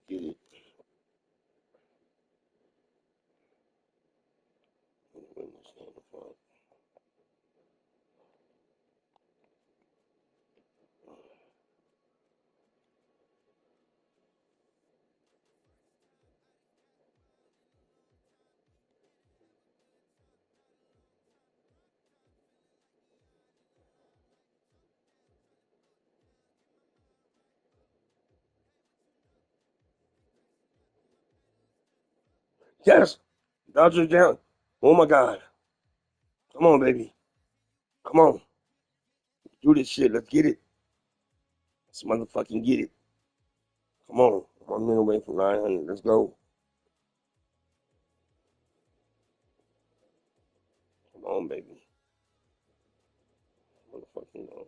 Get it. Witness and the fuck. Yes. Dodgers down. Oh my God. Come on, baby. Come on. Do this shit. Let's get it. Let's motherfucking get it. Come on. 1 minute away from 900. Let's go. Come on, baby. Motherfucking go.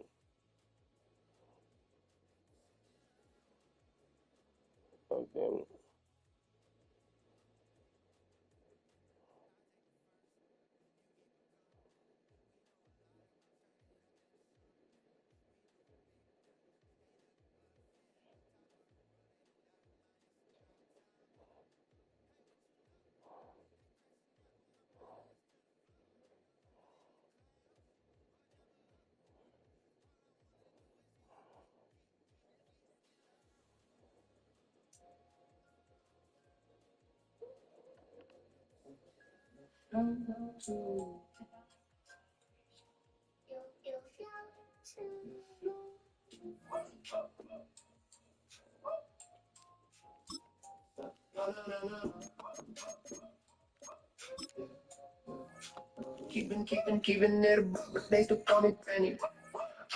God damn it. Keeping it above, but they still call me Penny.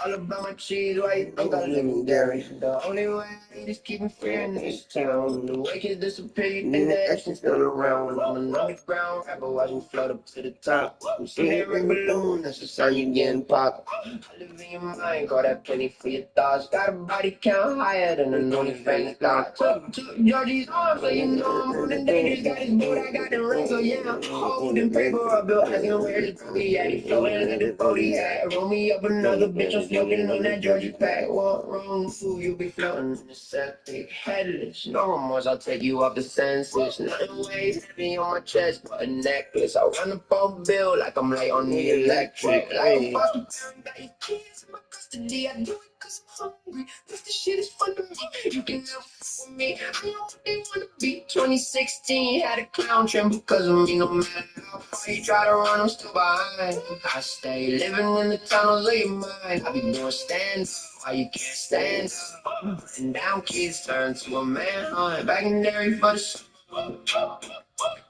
All about my cheese, why you think I live in Gary? The only way I eat is keeping fear in this town. The way kids disappear, and the action's still around. I'm an underground rapper, watching float up to the top. I'm seeing that red balloon, that's the sign you getting popped. I live in your mind, call that penny for your thoughts. Got a body count higher than an OnlyFans thought. Took Georgie's arm, so you know I'm on the dangerous. Got his boat, I got the ring, so yeah, I'm holding paper. I built asking where his booty at. He floating like the boat he had. Roll me up another bitch, I'm smoking on that Georgie pack. Walk wrong, fool, you be floating in the septic. Headless, no remorse, I'll take you off the census. Nothing weighs heavy on my chest, but a necklace. I run up on bill like I'm late on the electric. Like a foster parent, got your kids in my custody. I do it cause I'm hungry. This shit is fun to me. You can never fuck with me. I know what they wanna be. 2016 had a clown trim because of me. No matter how far you try to run, I'm still behind. I stay living in the tunnels of your mind. I be doing stand up while you can't stand up. And down kids turn to a manhunt. Back in dairy for the straight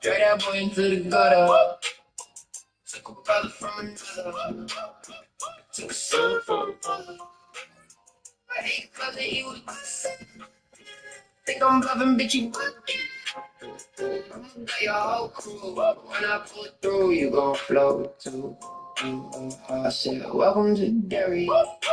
that boy into the gutter. Took a brother from another. Took a son from another. I hate cause he was bustin'. Think I'm bluffing, bitch, you bugging. I'ma tell your whole crew. When I pull through, you gon' float too. I said, welcome to Derry.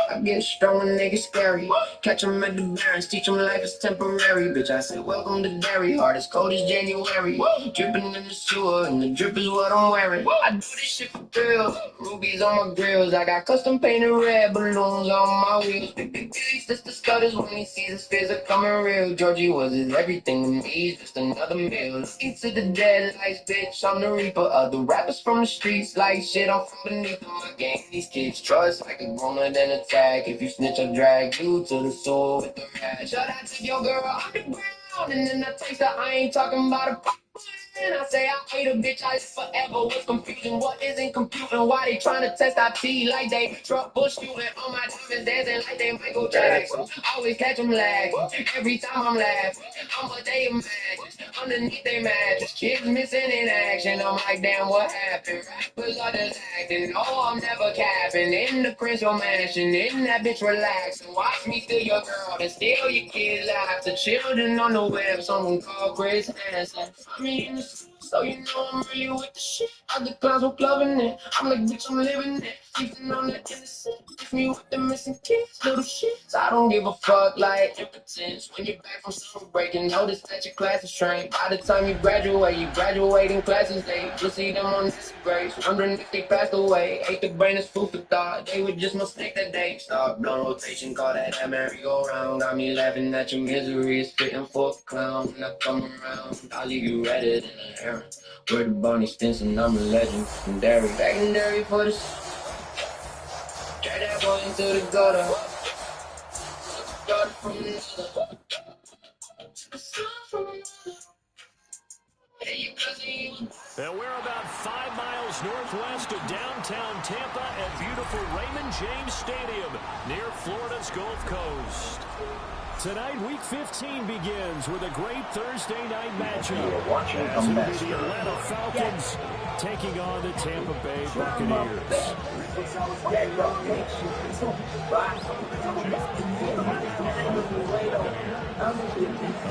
I get strong when they get scary. Catch 'em at the barrens, teach 'em life is temporary. Bitch, I said, welcome to Derry. Heart as cold as January. Dripping in the sewer, and the drip is what I'm wearing. I do this shit for thrills. Rubies on my grills. I got custom painted red balloons on my wheels. Big Billy's just the stutters when he sees his fears are coming real. Georgie was his everything to me. He's just another meal. Looking to the dead lights, bitch. I'm the reaper of the rappers from the streets. Like shit, I'm from beneath them. I gang these kids trust like a grown then attack. If you snitch, I'll drag you to the soul with the rat. Shout out to your girl underground. And then I taste that I ain't talking about a and I say I hate a bitch, I live forever. What's confusing? What isn't computing? Why they trying to test our T like they trouble shooting? All my diamonds dancing like they Michael Jackson. Always catch them lagging. Every time I'm laughing, I'm a day imagine. Underneath they mattress, kids missing in action. I'm like, damn, what happened? Rappers are just acting. No, I'm never capping. In the Crystal Mansion, in that bitch relaxing. Watch me steal your girl and steal your kids' lives. The children on the web, someone called Grace Hanson. Me in the so you know I'm really with the shit. Other clowns were loving it. I'm like, bitch, I'm living it. Sleeping on the innocent, leave me with the missing kids, little shits. I don't give a fuck like impotence. When you're back from summer break and notice that your class is trained. By the time you graduating classes late. You'll see them on disgrace, wondering if they passed away. Ate the brain is food for thought, they would just mistake that day. Stop, blown rotation, call that merry-go-round. Got me laughing at your misery, spitting for a clown. When I come around, I'll leave you redded in the air. Where the Barney Stinson, I'm a legend, secondary for the drag that boy into the gutter. Gutter from another. And we're about 5 miles northwest of downtown Tampa at beautiful Raymond James Stadium near Florida's Gulf Coast. Tonight, Week 15 begins with a great Thursday night matchup. As it'll be the Atlanta Falcons taking on the Tampa Bay Buccaneers.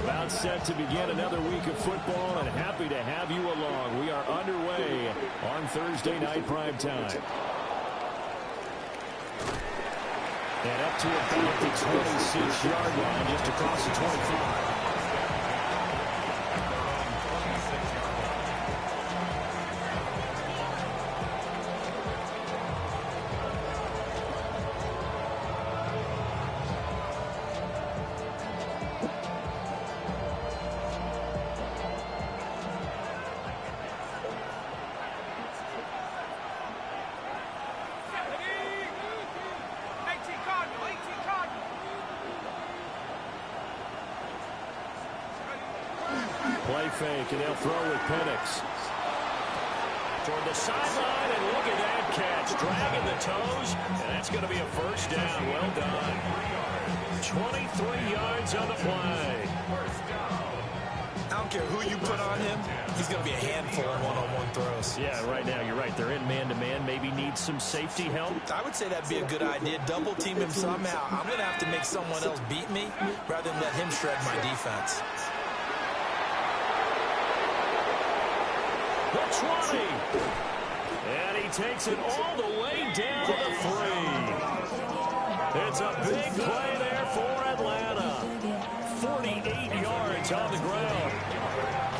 About set to begin another week of football, and happy to have you along. We are underway on Thursday night primetime. And up to about the 26-yard line, just across the 25. Play fake, and they'll throw with Penix. Toward the sideline, and look at that catch. Dragging the toes, and that's going to be a first down. Well done. 23 yards on the play. I don't care who you put on him. He's going to be a handful of one-on-one throws. Yeah, right now, you're right. They're in man-to-man. Maybe needs some safety help. I would say that'd be a good idea. Double team him somehow. I'm going to have to make someone else beat me rather than let him shred my defense. The 20. And he takes it all the way down to the 3. It's a big play there for Atlanta. 48 yards on the ground.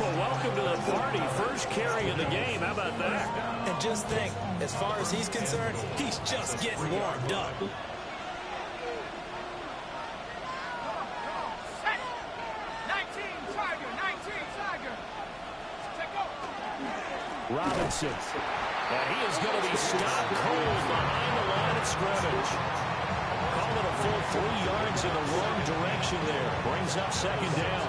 Well, welcome to the party. First carry of the game. How about that? And just think, as far as he's concerned, he's just getting warmed up. Robinson. And he is going to be stopped cold behind the line of scrimmage. Call it a full 3 yards in the wrong direction there. Brings up second down.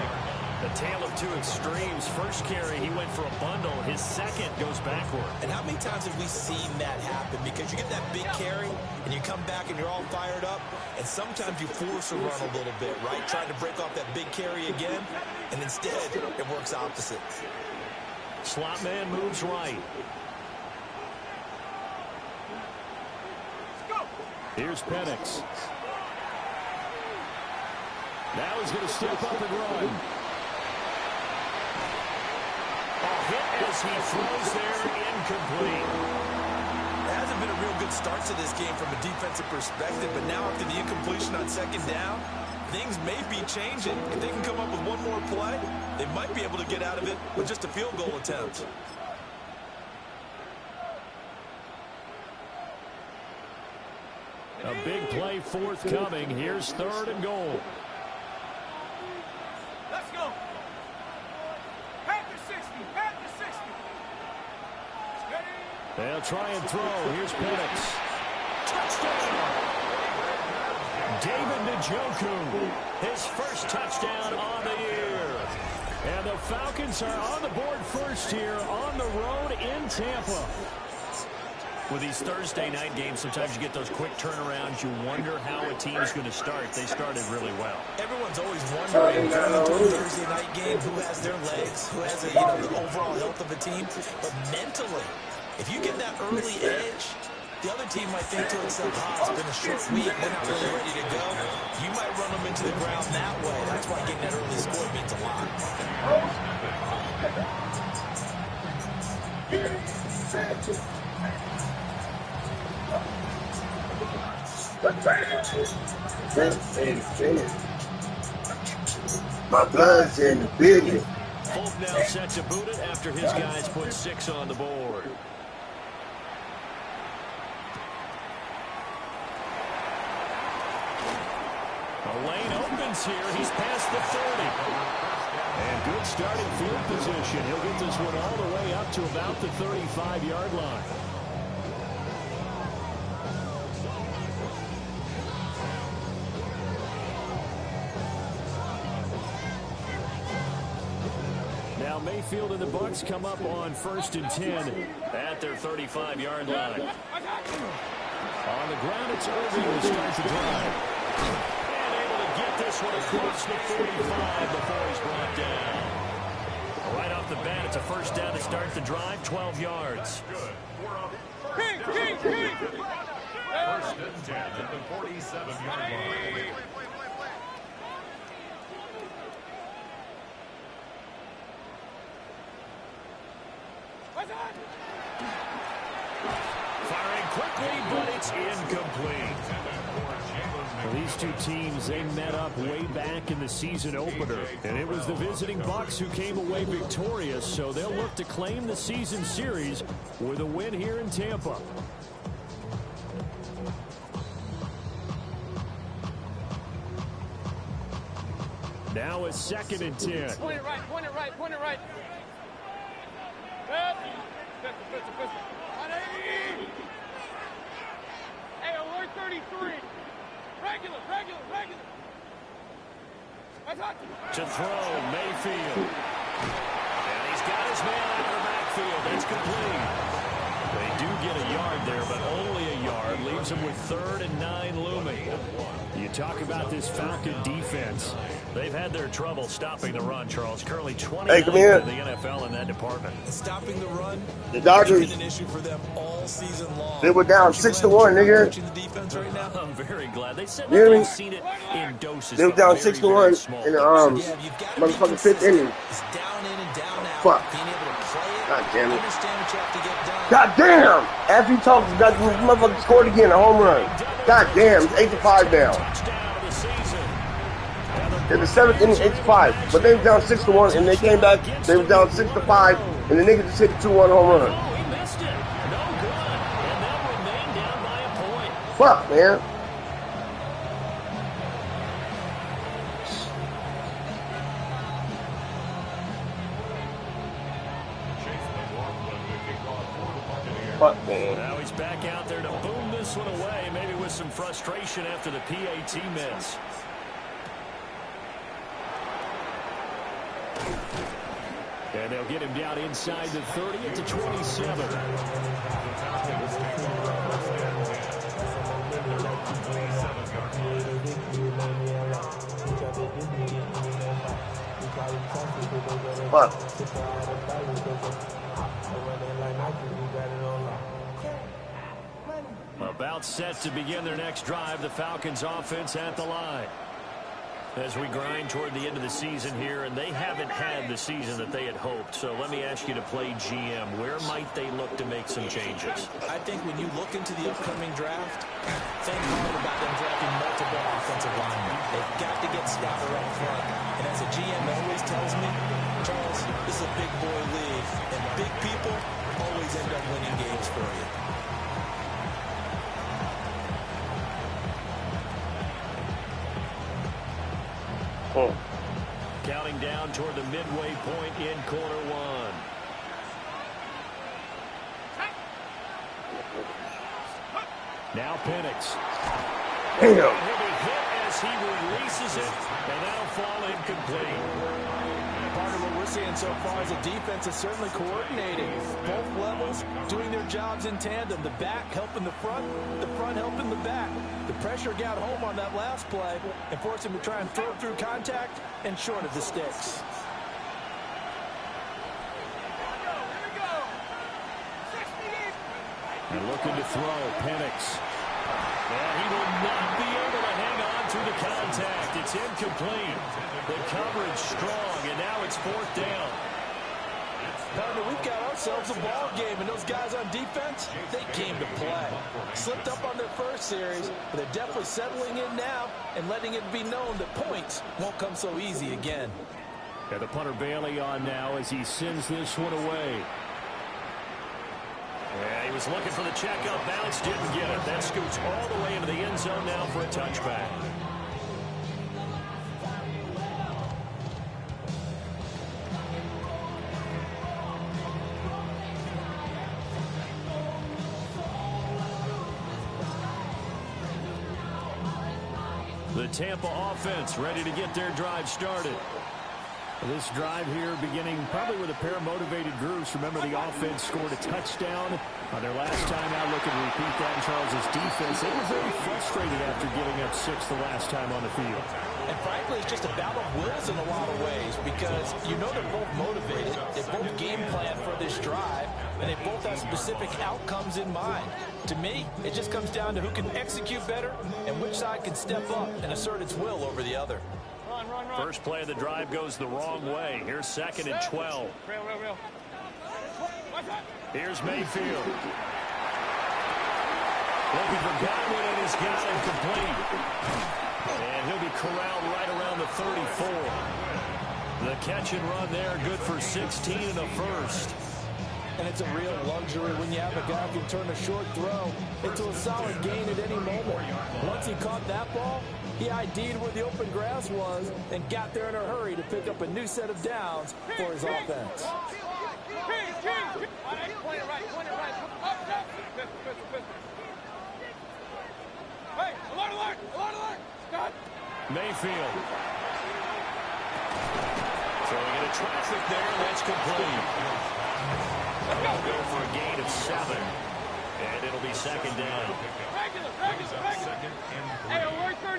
The tale of two extremes. First carry, he went for a bundle. His second goes backward. And how many times have we seen that happen? Because you get that big carry, and you come back and you're all fired up, and sometimes you force a run a little bit, right? Trying to break off that big carry again, and instead it works opposite. Slot man moves right. Here's Penix. Now he's going to step up and run. A hit as he throws there, incomplete. It hasn't been a real good start to this game from a defensive perspective, but now after the incompletion on second down, things may be changing. If they can come up with one more play, they might be able to get out of it with just a field goal attempt. A big play forthcoming. Here's 3rd and goal. Let's go. Pack the 60. Pack the 60. Steady. They'll try and throw. Here's Penix. Touchdown. David Njoku. His first touchdown on the year. And the Falcons are on the board first here on the road in Tampa. With these Thursday night games, sometimes you get those quick turnarounds. You wonder how a team is going to start. They started really well. Everyone's always wondering, going into a Thursday night game, who has their legs, who has the overall health of a team. But mentally, if you get that early edge, the other team might think to itself, it's been a short week, they're not really ready to go. You might run them into the ground that way. That's why getting that early score means a lot. My blood's in the building. Folk now set to boot it after his guys put 6 on the board. The lane opens here. He's past the 30. And good starting field position. He'll get this one all the way up to about the 35-yard line. Now Mayfield and the Bucs come up on 1st and 10 at their 35-yard line. On the ground, it's Irving to start the drive. And able to get this one across the 45 before he's brought down. Right off the bat, it's a first down to start the drive, 12 yards. King, king, king. First and 10 at the 47-yard line. Firing quickly, but it's incomplete. Well, these two teams, they met up way back in the season opener, and it was the visiting Bucs who came away victorious, so they'll look to claim the season series with a win here in Tampa. Now a 2nd and 10. Point it right, point it right, point it right. Pistol. Hey, alert 33. Regular. To throw, Mayfield. And he's got his man out of the backfield. That's complete. They do get a yard there, but only a yard. Leaves him with 3rd and 9 looming. You talk about this Falcon defense. They've had their trouble stopping the run, Charles. Currently 29th in the NFL in that department. Stopping the run, The Dodgers, has been an issue for them all season long. they were down 6-1, nigga. The defense right now. I'm very glad. They said You hear me? they've seen it in doses. They were but down very, 6-1 very small in the doses. motherfucking 5th inning. It's down in and down out. Fuck. Being able to play it. God damn it. Understand what you have to get done. God damn! After you talk, this motherfucker scored again, a home run. God damn, it's 8-5 now. Touchdown of the season. In the 7th inning, 8-5. But they were down 6-1, and they came back. They were down 6-5, and the nigga just hit a 2-1 home run. Oh, he missed it. No good. And they'll remain down by a point. Fuck, man. Fuck, man. Now he's back out there to boom this one away, maybe with some frustration after the PAT miss. And they'll get him down inside the 30 at the 27. Fuck. About set to begin their next drive, the Falcons offense at the line. As we grind toward the end of the season here, and they haven't had the season that they had hoped. So let me ask you to play GM. Where might they look to make some changes? I think when you look into the upcoming draft, think hard about them drafting multiple offensive linemen. They've got to get stouter up front. And as a GM always tells me, Charles, this is a big boy league, and big people always end up winning games for you. Counting down toward the midway point in quarter one. Now Penix. Damn. He'll be hit as he releases it, and that'll fall incomplete. Part of what we're seeing so far is the defense is certainly coordinating. Both levels doing their jobs in tandem. The back helping the front helping the back. The pressure got home on that last play and forced him to try and throw through contact and short of the sticks. And looking to throw, Penix. And he will not be able to hang on to the contact. It's incomplete. The coverage strong, and now it's 4th down. Partner, we've got ourselves a ball game, and those guys on defense defense, they came to play. Slipped up on their first series, but they're definitely settling in now and letting it be known that points won't come so easy again. And the punter Bailey on now as he sends this one away. Yeah, he was looking for the checkup bounce, didn't get it. That scoots all the way into the end zone now for a touchback. The Tampa offense ready to get their drive started. This drive here beginning probably with a pair of motivated groups. Remember, the offense scored a touchdown on their last time out. Looking to repeat that in Charles' defense. They were very frustrated after giving up 6 the last time on the field. And frankly, it's just a battle of wills in a lot of ways because you know they're both motivated. They both game plan for this drive, and they both have specific outcomes in mind. To me, it just comes down to who can execute better and which side can step up and assert its will over the other. First play of the drive goes the wrong way. Here's 2nd and 12. Here's Mayfield. Looking for Godwin, and he's got him complete. And he'll be corralled right around the 34. The catch and run there, good for 16 and a first. And it's a real luxury when you have a guy who can turn a short throw into a solid gain at any moment. Once he caught that ball, he ID'd where the open grass was and got there in a hurry to pick up a new set of downs for his offense. Mayfield. Throwing into traffic there, that's complete. They'll go for a gain of 7. And it'll be 2nd down. Second and 3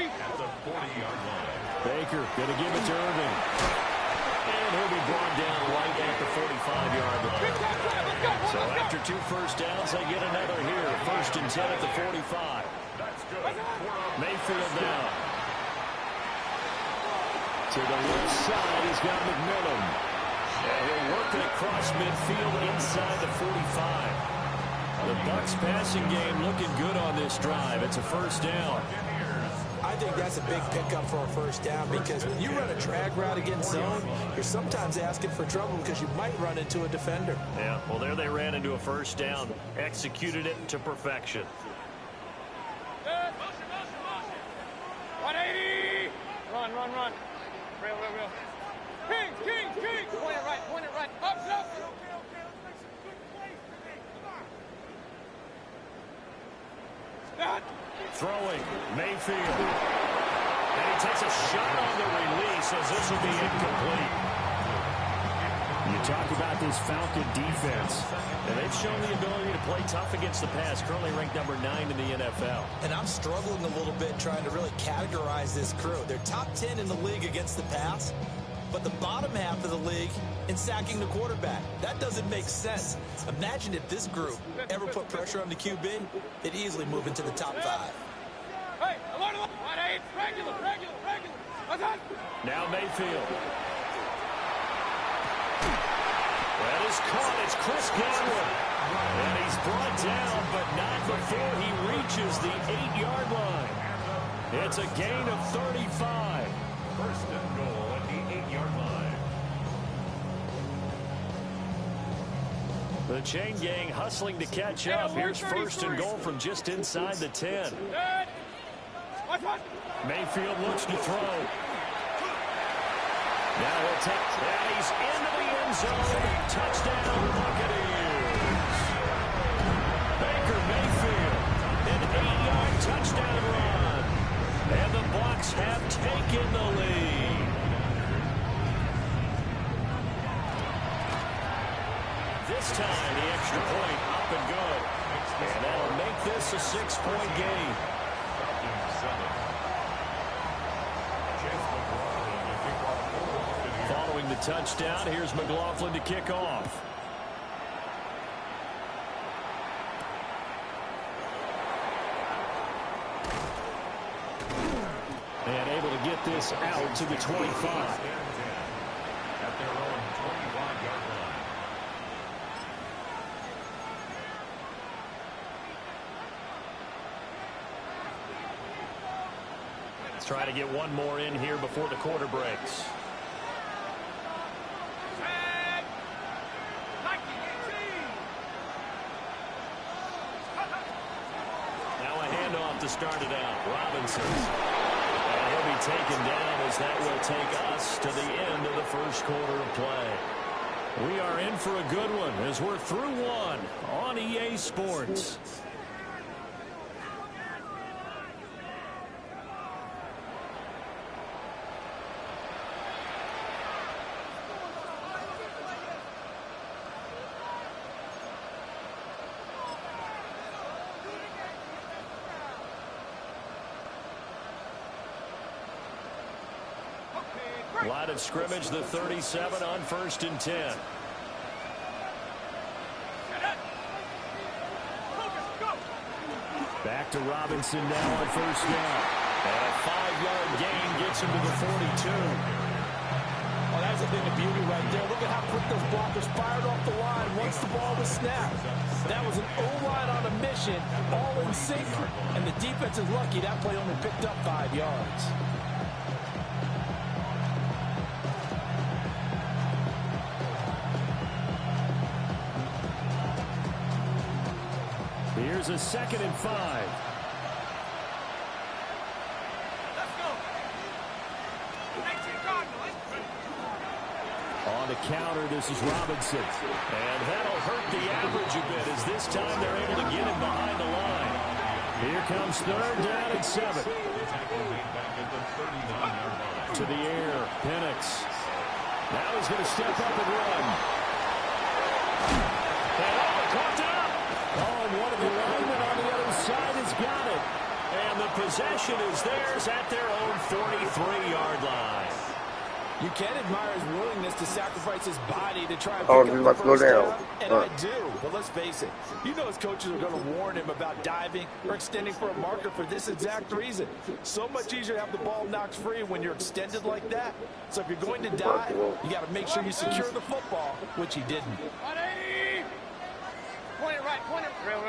at the 40-yard line. Baker going to give it to Irving. And he'll be brought down right at the 45-yard line. So after 2 first downs, they get another here. 1st and 10 at the 45. Mayfield now. To the left side, he's got McMillan. And he'll work it across midfield inside the 45. The Bucs passing game looking good on this drive. It's a 1st down. I think that's a big pickup for a 1st down because when you run a drag route against zone, you're sometimes asking for trouble because you might run into a defender. Yeah, well, there they ran into a 1st down. Executed it to perfection. 180! Run. Real. Kings! Point it right. Up. Throwing, Mayfield. And he takes a shot on the release as this will be incomplete. You talk about this Falcon defense. And they've shown the ability to play tough against the pass. Currently ranked number 9 in the NFL. And I'm struggling a little bit trying to really categorize this crew. They're top 10 in the league against the pass, but the bottom half of the league in sacking the quarterback. That doesn't make sense. Imagine if this group ever put pressure on the QB, they'd easily move into the top 5. Hey, 180, regular. Now Mayfield. That is caught. It's Chris Godwin. And he's brought down, but not before he reaches the 8-yard line. It's a gain of 35. 1st and goal at the 8-yard line. The chain gang hustling to catch up. Here's 1st and goal from just inside the 10. Mayfield looks to throw. Now he'll take, and he's into the end zone. Touchdown, Buccaneers. Baker Mayfield, an 8-yard touchdown run. And the Bucs have taken the lead. This time, the extra point up and good. And that'll make this a 6-point game. Following the touchdown, here's McLaughlin to kick off. And able to get this out to the 25. At their own 25-yard line. Try to get one more in here before the quarter breaks. Now a handoff to start it out. Robinson. And he'll be taken down as that will take us to the end of the first quarter of play. We are in for a good one as we're through one on EA Sports. Line of scrimmage, the 37 on 1st and 10. Back to Robinson now on 1st down. And a 5-yard gain gets him to the 42. Oh, that's a thing of beauty right there. Look at how quick those blockers fired off the line once the ball was snapped. That was an O-line on a mission, all in sync, and the defense is lucky that play only picked up 5 yards. Here's a 2nd and 5. Let's go. On the counter, this is Robinson. And that'll hurt the average a bit as this time they're able to get him behind the line. Here comes 3rd down and 7. To the air, Penix. Now he's going to step up and run. And caught up. Oh, and one of the linemen on the other side has got it. And the possession is theirs at their own 43-yard line. You can admire his willingness to sacrifice his body to try and pick up the first down, and I do. But let's face it, you know his coaches are going to warn him about diving or extending for a marker for this exact reason. So much easier to have the ball knocked free when you're extended like that. So if you're going to dive, you got to make sure you secure the football, which he didn't. 180! Point it right, point it. Real.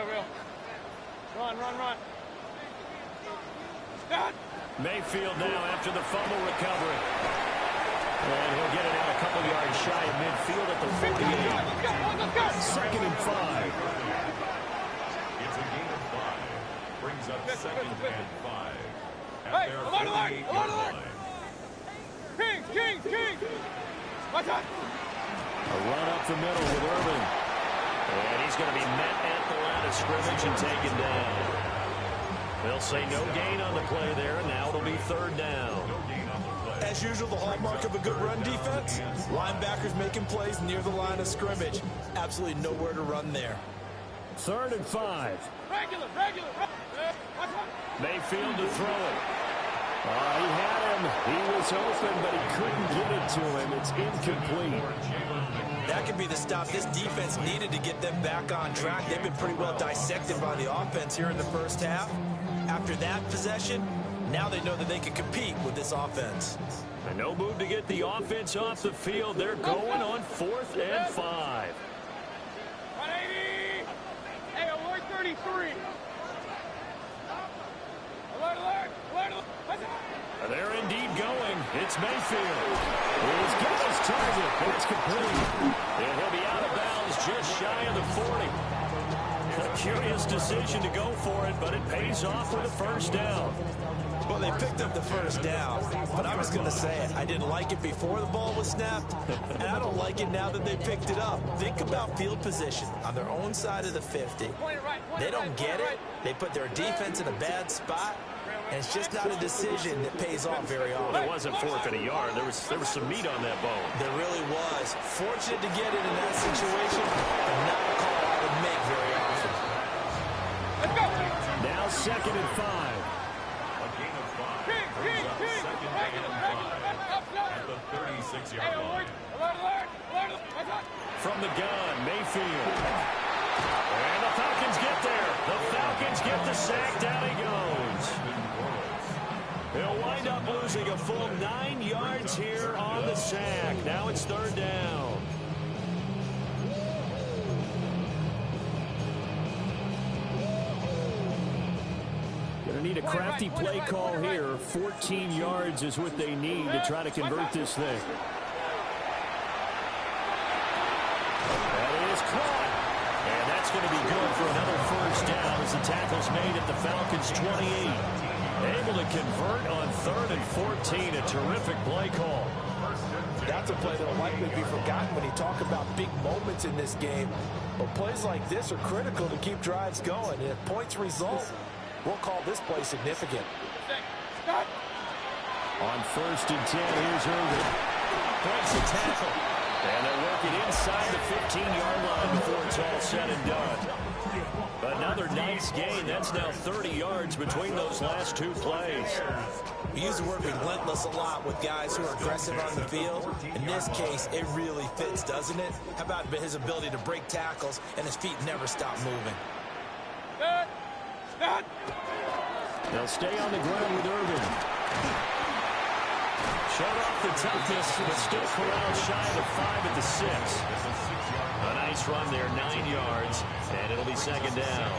Run. Stop. Mayfield now after the fumble recovery. And he'll get it out a couple yards shy of midfield at the 48. Let's go. 2nd and 5. It's a gain of 5. Brings up 2nd and 5. Hey, alert. King. Watch out. A run up the middle with Irvin. And he's going to be met at the line of scrimmage and taken down. They'll say no gain on the play there, and now it'll be 3rd down. As usual, the hallmark of a good run defense, linebackers making plays near the line of scrimmage. Absolutely nowhere to run there. 3rd and 5. Regular. Watch out. Mayfield to throw it. He had him. He was open, but he couldn't get it to him. It's incomplete. That could be the stop this defense needed to get them back on track. They've been pretty well dissected by the offense here in the first half. After that possession, now they know that they can compete with this offense. And no move to get the offense off the field. They're going on 4th and 5. 180! Hey, alert 33! Alert! And they're indeed going. It's Mayfield. He's got his target, but it's complete. And he'll be out of bounds just shy of the 40. A curious decision to go for it, but it pays off with a 1st down. Well, they picked up the 1st down, but I was going to say it. I didn't like it before the ball was snapped, and I don't like it now that they picked it up. Think about field position on their own side of the 50. They don't get it. They put their defense in a bad spot, and it's just not a decision that pays off very often. It wasn't 4th and a yard. There was some meat on that bone. There really was. Fortunate to get it in that situation, but not a call I would make very often. Let's go! Now 2nd and 5. A gain of 5. Brings up 2nd and 5 at the 36-yard line. Alert! From the gun, Mayfield. And the Falcons get there. The Falcons get the sack. Down he goes. They'll wind up losing a full 9 yards here on the sack. Now it's 3rd down. Gonna need a crafty play call here. 14 yards is what they need to try to convert this thing. That is caught. And that's going to be good for another first down as the tackle's made at the Falcons' 28. Able to convert on 3rd and 14. A terrific play call. That's a play that will likely be forgotten when you talk about big moments in this game. But plays like this are critical to keep drives going. And if points result, we'll call this play significant. On 1st and 10, here's Irvin. Breaks the tackle. And they'll work it inside the 15-yard line before it's all said and done. Another nice gain. That's now 30 yards between those last two plays. We use the word relentless a lot with guys who are aggressive on the field. In this case, it really fits, doesn't it? How about his ability to break tackles and his feet never stop moving? They'll stay on the ground with Irvin. Showed off the toughness, but still corralled shy of the 5 at the 6. A nice run there, 9 yards, and it'll be 2nd down.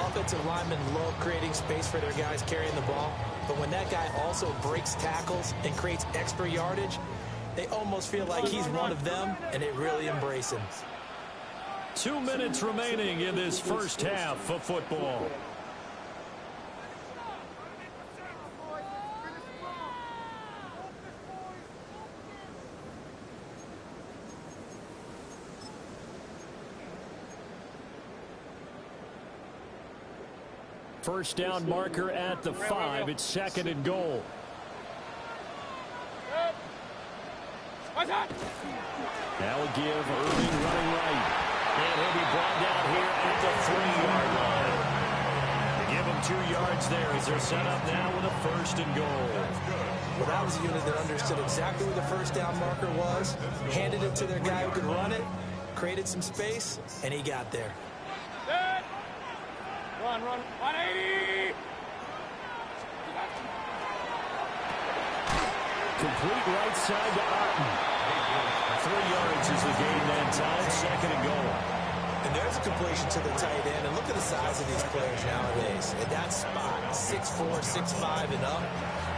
Offensive linemen love creating space for their guys carrying the ball, but when that guy also breaks tackles and creates extra yardage, they almost feel like he's one of them, and they really embrace him. 2 minutes remaining in this first half of football. First down marker at the 5. It's 2nd and goal. That will give Irving running right. And he'll be brought down here at the 3-yard line. They give him 2 yards there as they're set up now with a 1st and goal. Well, that was a unit that understood exactly where the first down marker was, handed it to their guy who could run it, created some space, and he got there. Run, 180! Complete right side to Otten. 3 yards is the gain that time, 2nd and goal. And there's a completion to the tight end, and look at the size of these players nowadays. At that spot, 6'4", 6'5", and up.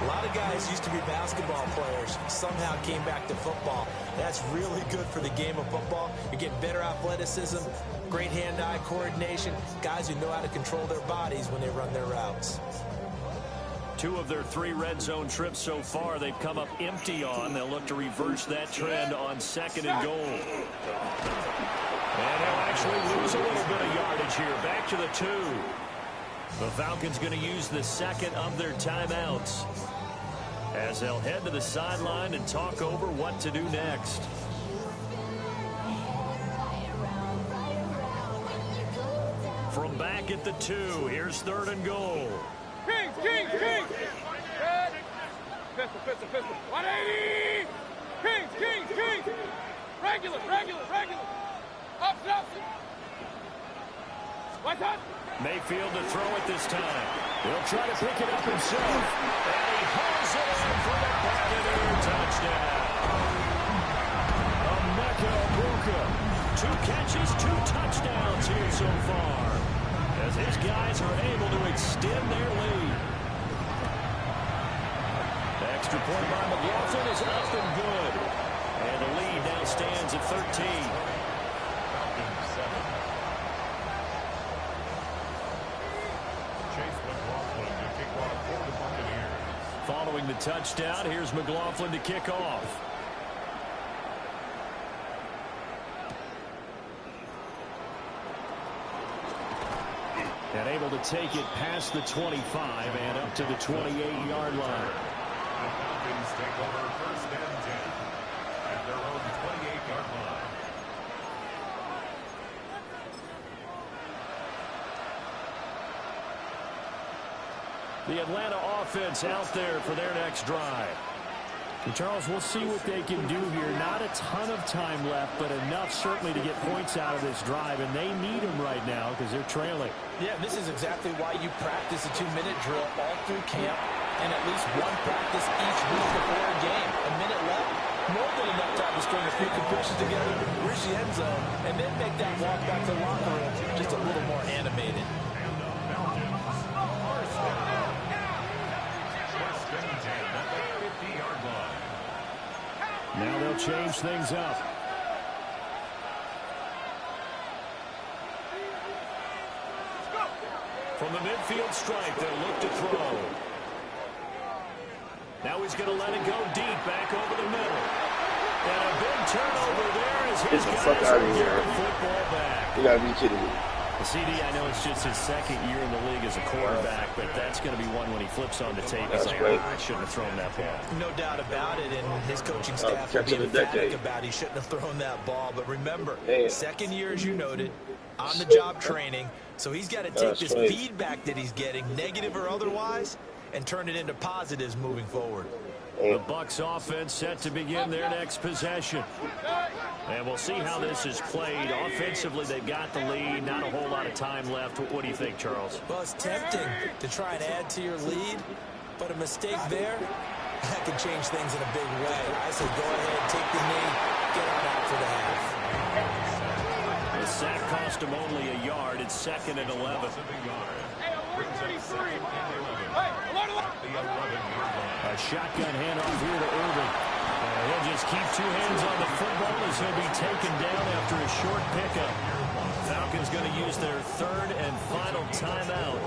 A lot of guys used to be basketball players, somehow came back to football. That's really good for the game of football. You're getting better athleticism, great hand-eye coordination, guys who know how to control their bodies when they run their routes. 2 of their 3 red zone trips so far they've come up empty on. They'll look to reverse that trend on 2nd and goal. And they'll actually lose a little bit of yardage here. Back to the 2. The Falcons going to use the 2nd of their timeouts as they'll head to the sideline and talk over what to do next. From back at the 2, here's 3rd and goal. Kings! Pistol! 180! Kings! Regular! Up! What's up? Mayfield to throw it this time. He'll try to pick it up himself. And he hauls it in for the buccaneer touchdown. Emeka Egbuka. 2 catches, 2 touchdowns here so far, as his guys are able to extend their lead. The extra point by McLaughlin is up and good. And the lead now stands at 13. Following the touchdown, here's McLaughlin to kick off. And able to take it past the 25 and up to the 28-yard line. The Falcons take over 1st and 10 at their own 28-yard line. The Atlanta offense out there for their next drive. And Charles, we'll see what they can do here. Not a ton of time left, but enough certainly to get points out of this drive, and they need them right now because they're trailing. Yeah, this is exactly why you practice a 2-minute drill all through camp and at least one practice each week before a game. A minute left, more than enough time to string a few completions together, reach the end zone, and then make that walk back to the locker room just a little more animated. And the Falcons are change things up. From the midfield stripe, they'll look to throw. Now he's going to let it go deep, back over the middle. And a big turnover there as his guys fuck out of here. the football back. You gotta be kidding me. CD, I know it's just his second year in the league as a quarterback, but that's going to be one when he flips on the tape. He's like, I shouldn't have thrown that ball. No doubt about it, and his coaching staff will be emphatic about he shouldn't have thrown that ball. But remember, second year, as you noted, on-the-job training, so he's got to take this feedback that he's getting, negative or otherwise, and turn it into positives moving forward. The Bucs offense set to begin their next possession. And we'll see how this is played. Offensively, they've got the lead. Not a whole lot of time left. What do you think, Charles? Well, it's tempting to try and add to your lead, but a mistake there, that can change things in a big way. I say go ahead, take the knee, get on out for the half. The sack cost him only a yard. It's second and 11. A shotgun handoff here to Irvin. He'll just keep two hands on the football as he'll be taken down after a short pickup. Falcons going to use their third and final timeout,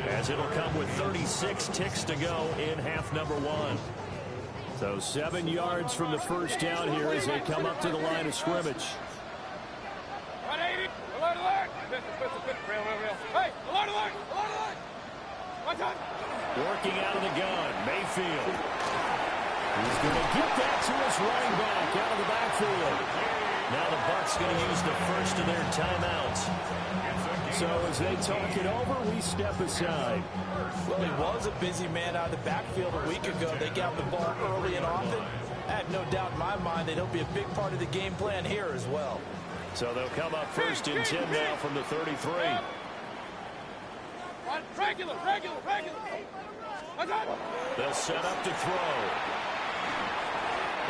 as it'll come with 36 ticks to go in half number one. So 7 yards from the first down here as they come up to the line of scrimmage. Working out of the gun, Mayfield. He's going to get that to his running back out of the backfield. Now the Bucs going to use the first of their timeouts. So as they talk it over, we step aside. Well, he was a busy man out of the backfield a week ago. They got the ball early and often. I have no doubt in my mind that he'll be a big part of the game plan here as well. So they'll come up first and 10 now from the 33. Regular. They'll set up to throw.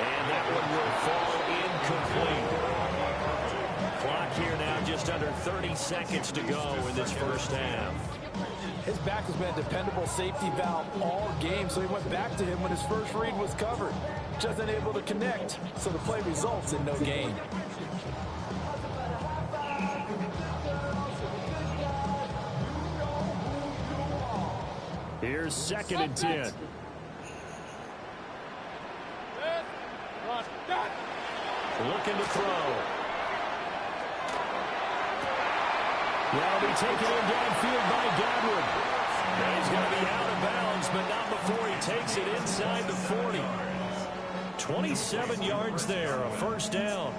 And that one will fall incomplete. Clock here now just under 30 seconds to go in this first half. His back has been a dependable safety valve all game, so he went back to him when his first read was covered. Just unable to connect, so the play results in no gain. Here's second and 10. Looking to throw. That'll be taken in downfield by Godwin. And he's going to be out of bounds, but not before he takes it inside the 40. 27 yards there, a first down.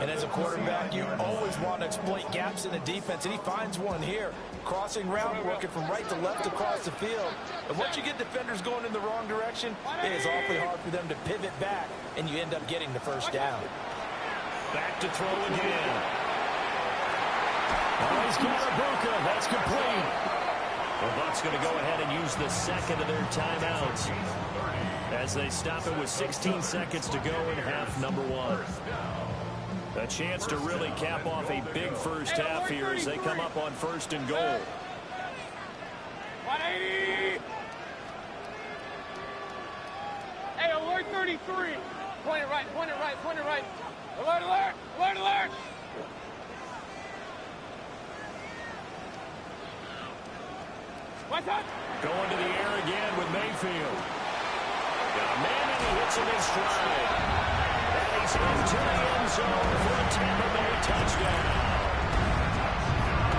And as a quarterback, you always want to exploit gaps in the defense, and he finds one here. Crossing route, working from right to left across the field. And once you get defenders going in the wrong direction, it is awfully hard for them to pivot back, and you end up getting the first down. Back to throw again. Oh, he's got a Bucca. That's complete. The Bucs going to go ahead and use the second of their timeouts as they stop it with 16 seconds to go in half number one. A chance to really cap off a big first half here as they come up on first and goal. 180. Hey, alert 33. Point it right. Alert. What's up? Going to the air again with Mayfield. Got a man and he hits him in stride. And he's into the end zone for a Tampa Bay touchdown.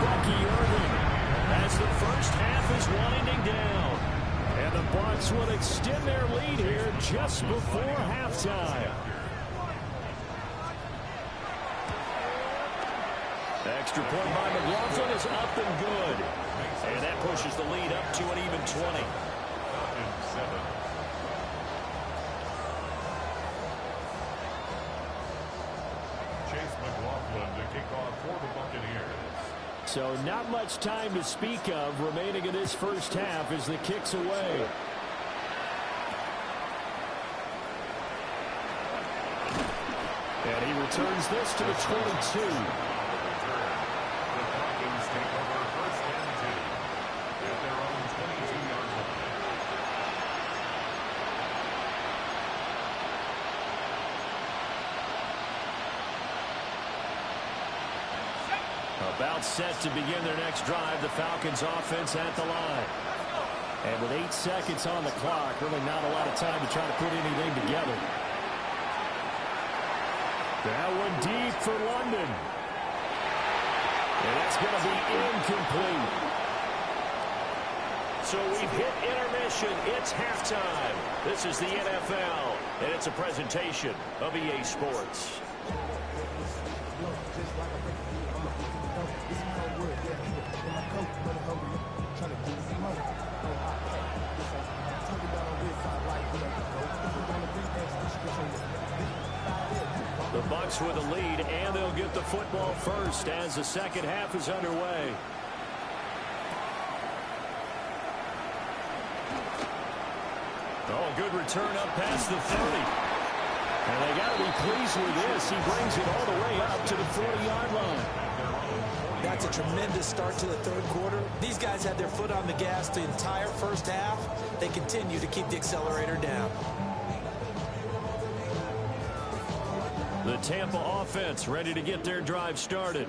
Bucky Irvin as the first half is winding down. And the Bucs will extend their lead here just before halftime. Extra point by McLaughlin is up and good. And that pushes the lead up to an even 20. So not much time to speak of remaining in this first half as the kick's away. And he returns this to the 22. About set to begin their next drive, the Falcons offense at the line. And with 8 seconds on the clock, really not a lot of time to try to put anything together. That one deep for London. And that's going to be incomplete. So we've hit intermission. It's halftime. This is the NFL, and it's a presentation of EA Sports. The Bucs with a lead, and they'll get the football first as the second half is underway. Oh, good return up past the 30. And they got to be pleased with this. He brings it all the way up to the 40-yard line. That's a tremendous start to the third quarter. These guys had their foot on the gas the entire first half. They continue to keep the accelerator down. The Tampa offense ready to get their drive started.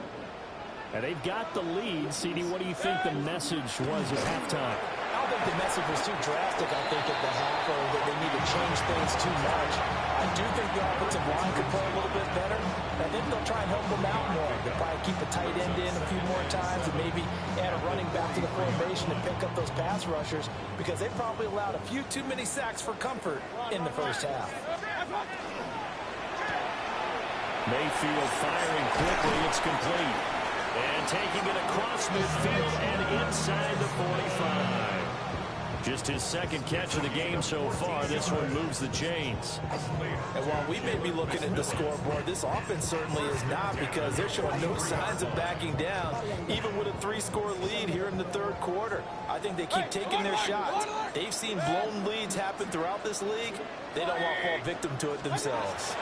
And they've got the lead. CD, what do you think the message was at halftime? I don't think the message was too drastic, I think, at the half, or that they need to change things too much. I do think the offensive line could play a little bit better. I think they'll try and help them out more. They'll probably keep a tight end in a few more times and maybe add a running back to the formation and pick up those pass rushers, because they probably allowed a few too many sacks for comfort in the first half. Mayfield firing quickly. It's complete. And taking it across midfield and inside the 45. Just his second catch of the game so far. This one moves the chains. And while we may be looking at the scoreboard, this offense certainly is not, because they're showing no signs of backing down, even with a 3-score lead here in the third quarter. I think they keep taking their shots. They've seen blown leads happen throughout this league. They don't want to fall victim to it themselves.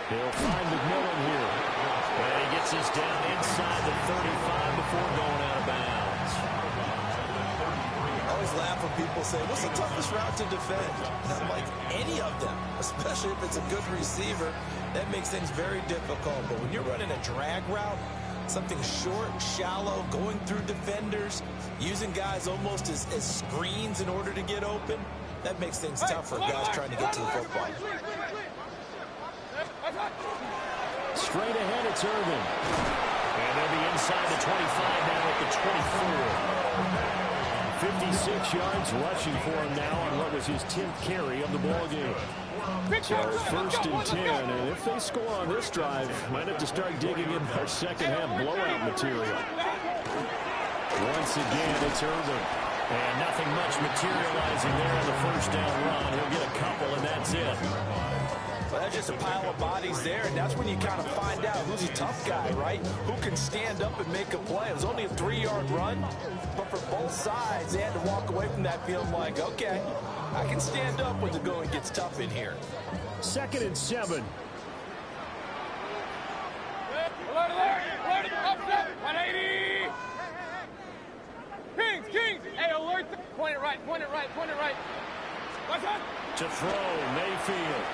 He'll find McMillan here. And he gets this down inside the 35 before going out of bounds. I always laugh when people say, what's the toughest route to defend? And I'm like, any of them, especially if it's a good receiver. That makes things very difficult. But when you're running a drag route, something short, shallow, going through defenders, using guys almost as screens in order to get open, that makes things tough for guys trying to get to the football. Straight ahead, it's Irvin. And they'll be inside the 25 now at the 24. 56 yards rushing for him now on what was his 10th carry of the ballgame. So it's 1st and 10, and if they score on this drive, might have to start digging in our second half blowout material. Once again, it's Irvin. And nothing much materializing there in the first down run. He'll get a couple, and that's it. Well, that's just a pile of bodies there, and that's when you kind of find out who's a tough guy, right? Who can stand up and make a play. It was only a 3-yard run, but for both sides, they had to walk away from that feeling like, okay, I can stand up when the going gets tough in here. 2nd and 7. Alert, alert, up, 180. Kings, hey, alert. Point it right. To throw, Mayfield.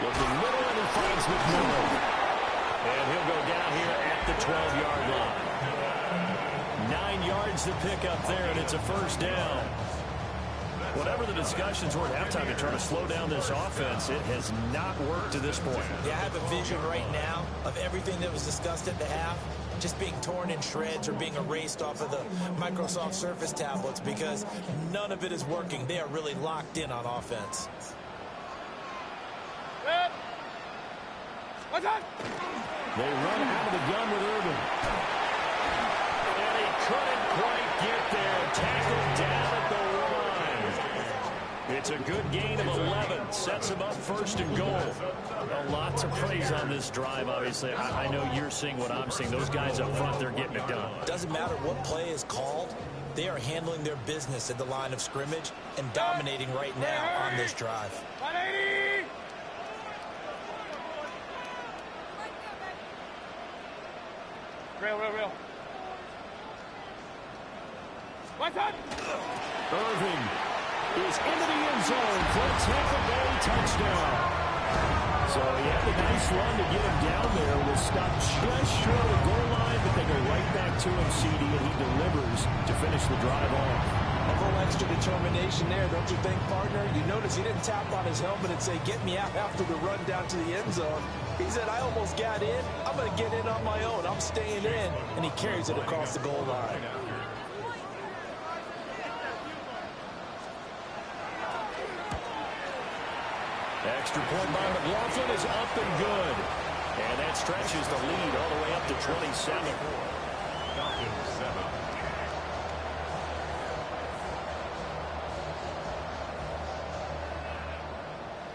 Looking middle, and he finds McMillan. And he'll go down here at the 12-yard line. 9 yards to pick up there, and it's a first down. Whatever the discussions were at halftime to try to slow down this offense, it has not worked to this point. Yeah, I have a vision right now of everything that was discussed at the half just being torn in shreds or being erased off of the Microsoft Surface tablets, because none of it is working. They are really locked in on offense. They run out of the gun with Irvin. And he couldn't quite get there. Tackled down at the 1. It's a good gain of 11. Sets him up 1st and goal. Well, lots of praise on this drive, obviously. I know you're seeing what I'm seeing. Those guys up front, they're getting it done. Doesn't matter what play is called. They are handling their business at the line of scrimmage and dominating right now on this drive. 180. Real. What's up? Irving is into the end zone for a Tampa Bay touchdown. So he had a nice run to get him down there. Was stopped just short of the goal line, but they go right back to him, CD, and he delivers to finish the drive off. A little extra determination there, don't you think, partner? You notice he didn't tap on his helmet and say, get me out after the run down to the end zone. He said, I almost got in. I'm going to get in on my own. I'm staying in. And he carries it across the goal line. Extra point by McLaughlin is up and good. And that stretches the lead all the way up to 27. Falcons 7.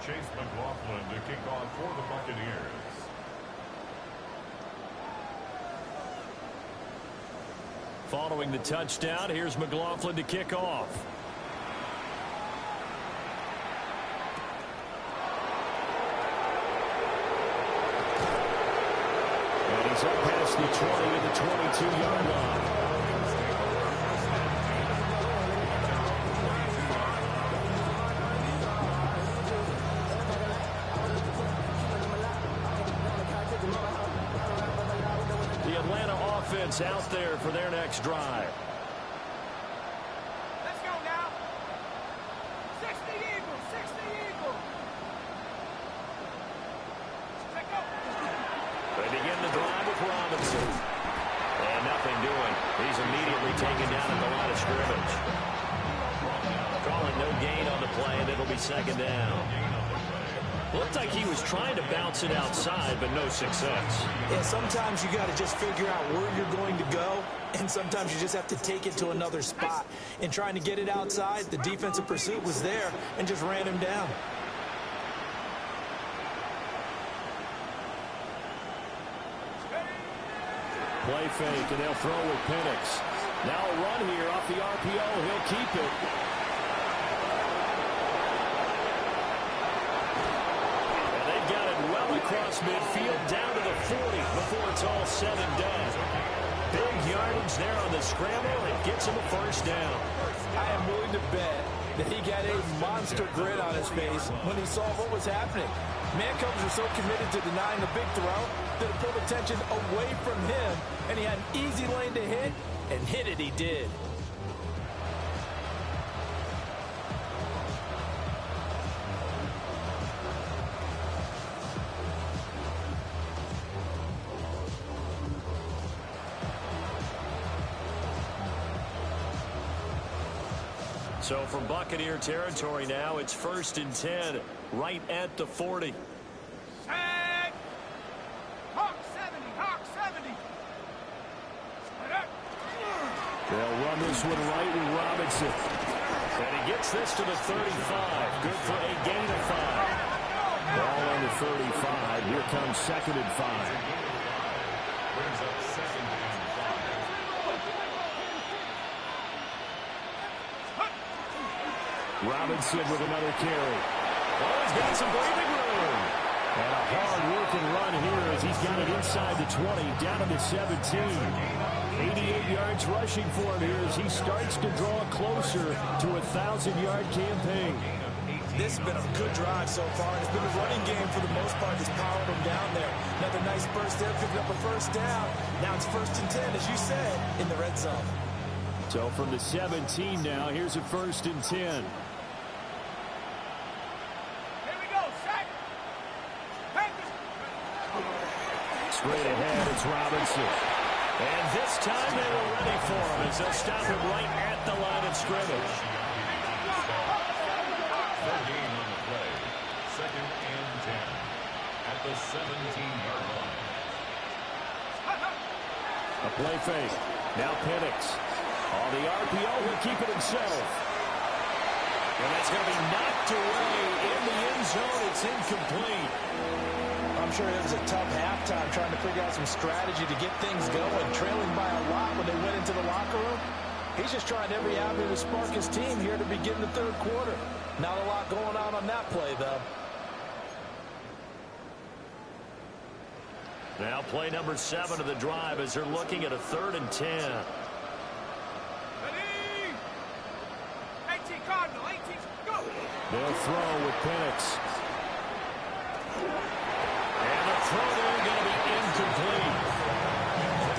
Chase McLaughlin to kick off for the Buccaneers. Following the touchdown, here's McLaughlin to kick off. And he's up past the 20 to the 22-yard line. Out there for their next drive. Let's go now. 60 Eagles, 60 Eagles. Let's go. They begin the drive with Robinson. And nothing doing. He's immediately taken down at the line of scrimmage. Calling no gain on the play, and it'll be second down. Looked like he was trying to bounce it outside, but no success. Yeah, sometimes you got to just figure out where you're going to go, and sometimes you just have to take it to another spot. In trying to get it outside, the defensive pursuit was there and just ran him down. Play fake, and they'll throw with Penix. Now a run here off the RPO. He'll keep it. Across midfield down to the 40 before it's all said and done. Big yardage there on the scramble, and gets him a first down. I am willing to bet that he got a monster grin on his face when he saw what was happening. Mancovers are so committed to denying the big throw that it pulled attention away from him, and he had an easy lane to hit, and hit it he did. So from Buccaneer territory now, it's 1st and 10, right at the 40. Set. Hawk 70, Hawk 70. They'll run this one right with Robinson. And he gets this to the 35. Good for a gain of 5. Ball on the 35. Here comes 2nd and 5. Brings up 2nd and 5. Robinson with another carry. Oh, he's got some breathing room. And a hard-working run here as he's got it inside the 20, down to the 17. 88 yards rushing for him here as he starts to draw closer to a 1,000-yard campaign. This has been a good drive so far, and it's been a running game for the most part, just powering him down there. Another nice burst there, picking up a first down. Now it's 1st and 10, as you said, in the red zone. So from the 17 now, here's a 1st and 10. Straight ahead, it's Robinson. And this time they were ready for him as they'll stop him right at the line of scrimmage. Full gain on the play. 2nd and 10 at the 17-yard line. A play fake. Now Penix. On the RPO, he'll keep it himself. And that's going to be knocked away in the end zone. It's incomplete. I'm sure it was a tough halftime trying to figure out some strategy to get things going, trailing by a lot when they went into the locker room. He's just trying every avenue to spark his team here to begin the 3rd quarter. Not a lot going on that play, though. Now play number 7 of the drive as they're looking at a 3rd and 10. Ready? 18 Cardinal, 18, go! They'll throw with Penix. throw there going to be incomplete.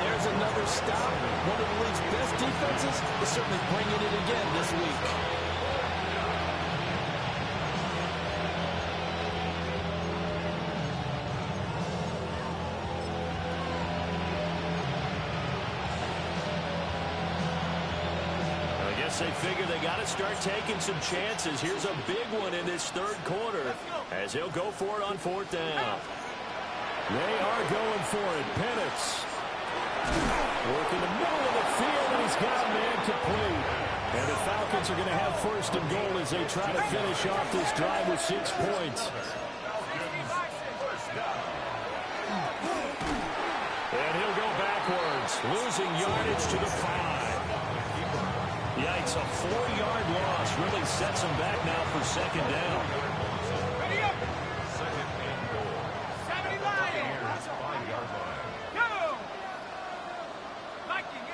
There's another stop. One of the league's best defenses is certainly bringing it again this week. They figure they got to start taking some chances. Here's a big one in this third quarter as he'll go for it on 4th down. They are going for it. Penix working the middle of the field, and he's got a man complete. And the Falcons are going to have 1st and goal as they try to finish off this drive with 6 points. And he'll go backwards, losing yardage to the 5. Yikes, a 4-yard loss really sets him back now for 2nd down. Ready up. 2nd and goal. 70 Lions. Buccaneers 5-yard line. Go. Viking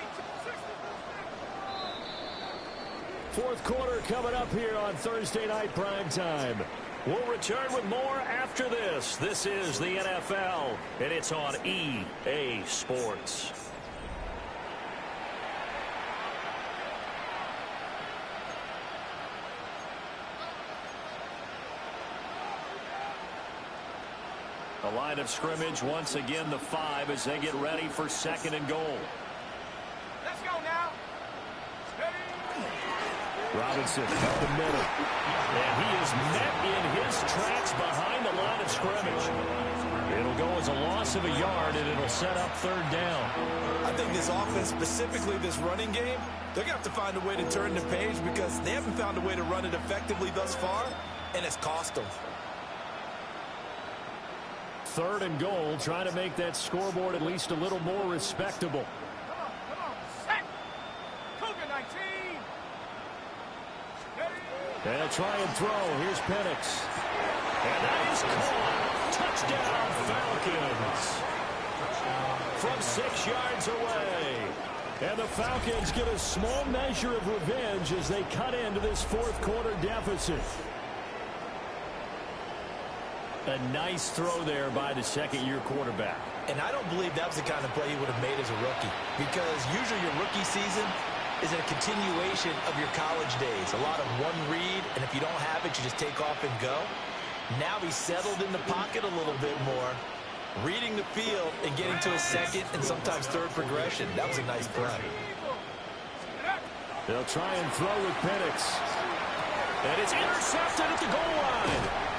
8-6. 4th quarter coming up here on Thursday night prime time. We'll return with more after this. This is the NFL, and it's on EA Sports. The line of scrimmage once again the 5 as they get ready for 2nd and goal. Let's go now. Ready. Robinson up the middle. And he is met in his tracks behind the line of scrimmage. It'll go as a loss of a yard, and it'll set up 3rd down. I think this offense, specifically this running game, they're going to have to find a way to turn the page because they haven't found a way to run it effectively thus far, and it's cost them. 3rd and goal, trying to make that scoreboard at least a little more respectable. Come on. Set. Cougar 19. Ready. They'll try and throw. Here's Penix. And that is caught. Touchdown, Falcons. From 6 yards away. And the Falcons get a small measure of revenge as they cut into this 4th quarter deficit. A nice throw there by the 2nd-year quarterback. And I don't believe that was the kind of play he would have made as a rookie, because usually your rookie season is a continuation of your college days. A lot of one read, and if you don't have it, you just take off and go. Now he's settled in the pocket a little bit more, reading the field and getting to a 2nd and sometimes 3rd progression. That was a nice play. They'll try and throw with Penix. And it's intercepted at the goal line.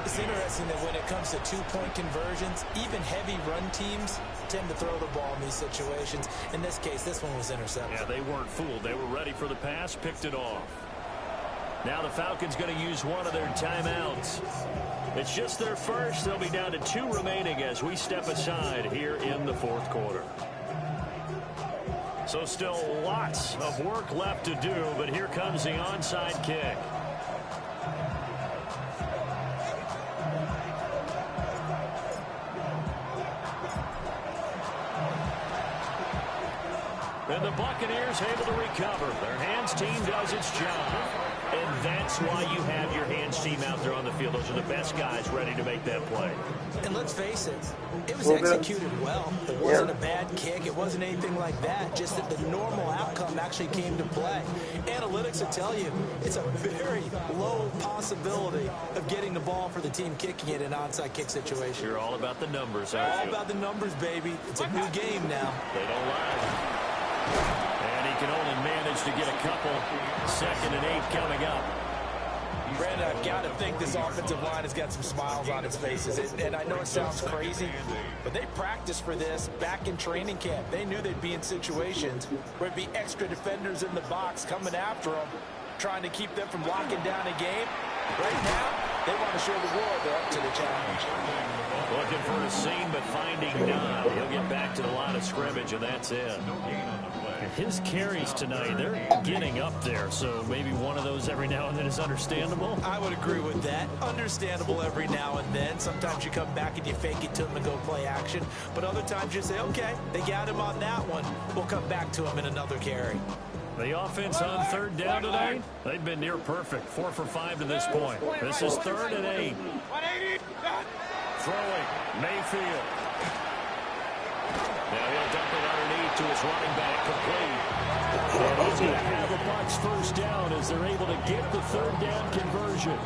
It's interesting that when it comes to 2-point conversions, even heavy run teams tend to throw the ball in these situations. In this case, this one was intercepted. Yeah, they weren't fooled. They were ready for the pass, picked it off. Now the Falcons going to use one of their timeouts. It's just their first. They'll be down to 2 remaining as we step aside here in the 4th quarter. So still lots of work left to do, but here comes the onside kick. And the Buccaneers able to recover. Their hands team does its job. And that's why you have your hands team out there on the field. Those are the best guys ready to make that play. And let's face it, it was executed well. It wasn't a bad kick. It wasn't anything like that. Just that the normal outcome actually came to play. Analytics will tell you it's a very low possibility of getting the ball for the team kicking it in an onside kick situation. You're all about the numbers, All aren't you? about the numbers, baby. It's a new game now. They don't lie. And he can only manage to get a couple. 2nd and 8 coming up. Brandon, I've got to think this offensive line has got some smiles on its faces. And I know it sounds crazy, but they practiced for this back in training camp. They knew they'd be in situations where it'd be extra defenders in the box coming after them, trying to keep them from locking down a game. Right now, they want to show the world they're up to the challenge. Looking for a seam, but finding none. He'll get back to the line of scrimmage, and that's it. His carries tonight, they're getting up there, so maybe one of those every now and then is understandable. I would agree with that. Understandable every now and then. Sometimes you come back and you fake it to him and go play action. But other times you say, okay, they got him on that one. We'll come back to him in another carry. The offense on third down tonight, they've been near perfect. 4 for 5 to this point. This is 3rd and 8. Throwing, Mayfield. Now he'll dump it underneath to his running back, complete. And he's going to have the Bucs first down as they're able to get the 3rd down conversion.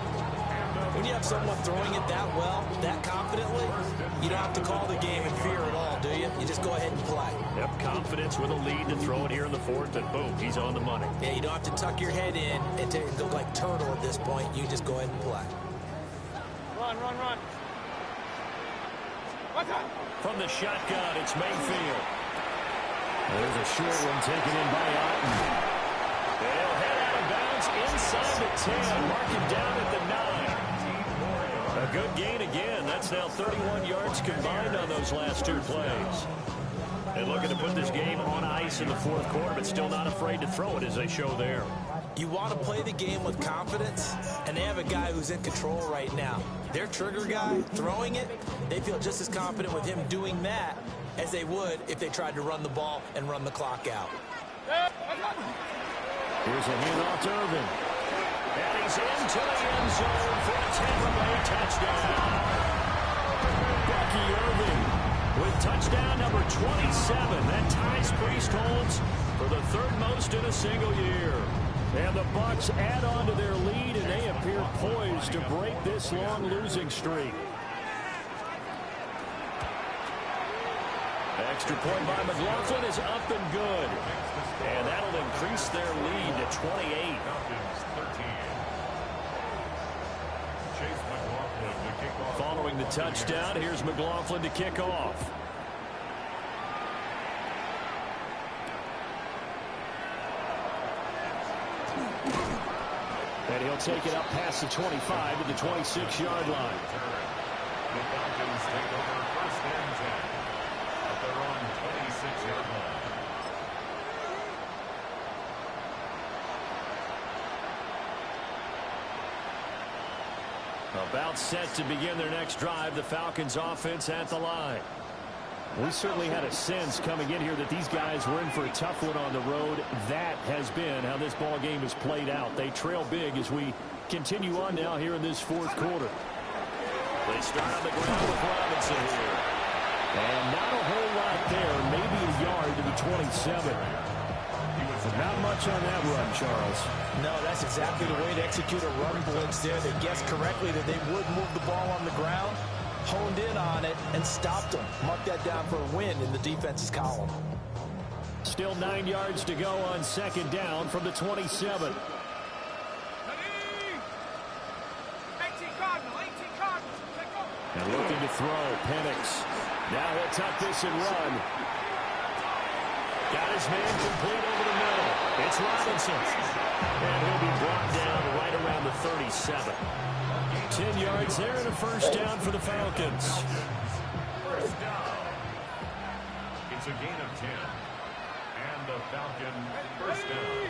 When you have someone throwing it that well, that confidently, you don't have to call the game in fear at all, do you? You just go ahead and play. Yep, confidence with a lead to throw it here in the 4th, and boom, he's on the money. Yeah, you don't have to tuck your head in and look like turtle at this point. You just go ahead and play. Run. From the shotgun, it's Mayfield. There's a short one taken in by Otten. They'll head out of bounds inside the 10, mark him down at the 9. A good gain again. That's now 31 yards combined on those last 2 plays. And looking to put this game on ice in the 4th quarter, but still not afraid to throw it as they show there. You want to play the game with confidence, and they have a guy who's in control right now. Their trigger guy, throwing it, they feel just as confident with him doing that as they would if they tried to run the ball and run the clock out. Here's a handoff to Irvin. And he's into the end zone for a Tampa Bay touchdown. Bucky Irvin with touchdown number 27. That ties Priest Holmes for the 3rd most in a single year. And the Bucs add on to their lead, and they appear poised to break this long losing streak. Extra point by McLaughlin is up and good. And that'll increase their lead to 28. Following the touchdown, here's McLaughlin to kick off. And he'll take it up past the 25 to the 26-yard line. The Falcons take over 1st and 10 at their own 26-yard line. About set to begin their next drive, the Falcons offense at the line. We certainly had a sense coming in here that these guys were in for a tough one on the road. That has been how this ball game has played out. They trail big as we continue on now here in this 4th quarter. They start on the ground with Robinson here. And not a whole lot there, maybe a yard to the 27. Not much on that run, Charles. No, that's exactly the way to execute a run blitz there. They guessed correctly that they would move the ball on the ground, honed in on it, and stopped them. Mark that down for a win in the defense's column. Still 9 yards to go on 2nd down from the 27. 18 Cardinal. And looking to throw, Penix. Now he'll tuck this and run. Got his man complete over the middle. It's Robinson. And he'll be brought down right around the 37. 10 yards there and a 1st down for the Falcons. 1st down. It's a gain of 10. And the Falcon 1st down.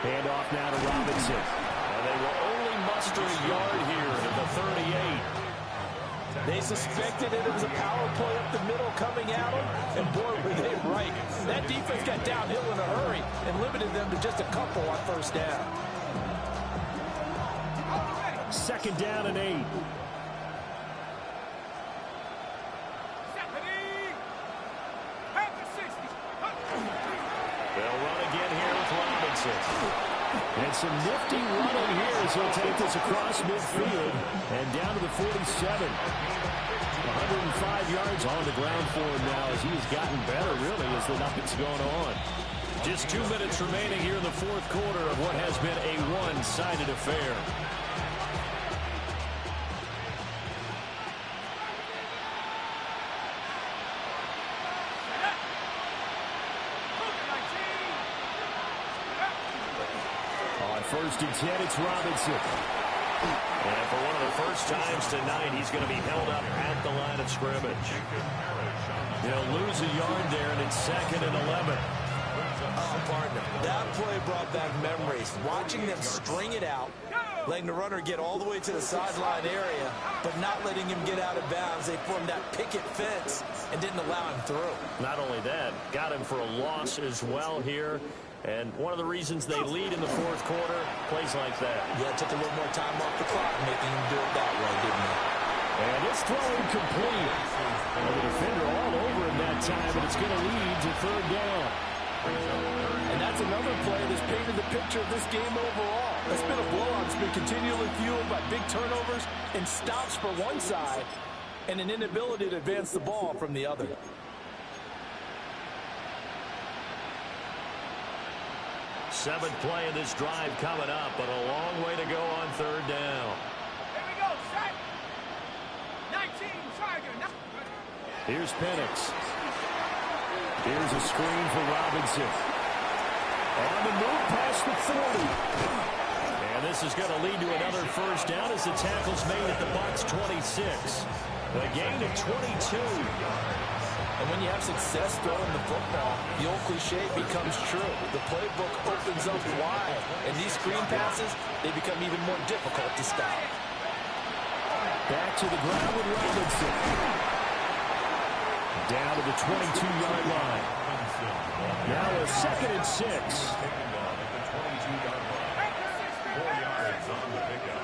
Hand off now to Robinson. And they will only muster a yard here at the 38. They suspected it was a power play up the middle coming at them, and boy, were they right. That defense got downhill in a hurry and limited them to just a couple on 1st down. 2nd down and 8. They'll run again here with Robinson. And some nifty running here as he'll take this across midfield and down to the 47. 105 yards on the ground for him now as he has gotten better, really, as the night's gone on. Just 2 minutes remaining here in the 4th quarter of what has been a one-sided affair. On 1st and 10, it's Robinson. And for one of the first times tonight, he's going to be held up at the line of scrimmage. He'll lose a yard there, and it's 2nd and 11. Oh, partner, that play brought back memories. Watching them string it out, letting the runner get all the way to the sideline area, but not letting him get out of bounds. They formed that picket fence and didn't allow him through. Not only that, got him for a loss as well here. And one of the reasons they lead in the fourth quarter, plays like that. Yeah, took a little more time off the clock, making him do it that way, didn't he? And it's thrown complete. And the defender all over him that time, but it's going to lead to third down. And that's another play that's painted the picture of this game overall. It's been a blowout. It's been continually fueled by big turnovers and stops for one side and an inability to advance the ball from the other. Seventh play of this drive coming up, but a long way to go on third down. Here we go, set. 19, Tiger. Here's Penix. Here's a screen for Robinson. On the move past the 40. And this is going to lead to another first down as the tackle's made at the Bucs 26. A gain of 22. And when you have success throwing the football, the old cliche becomes true. The playbook opens up wide, and these screen passes, they become even more difficult to stop. Back to the ground with Robinson. Down to the 22-yard line. Now a 2nd and 6. 4 yards on the pickup.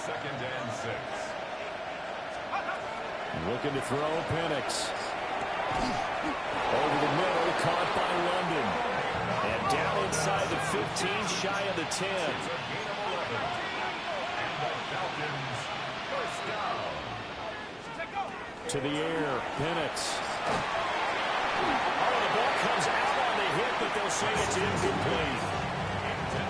2nd and 6. Looking to throw Penix. Over the middle, caught by London. And down inside the 15, shy of the 10. And the Falcons first down. To the air, Penix. Oh, the ball comes out on the hit, but they'll say it's incomplete.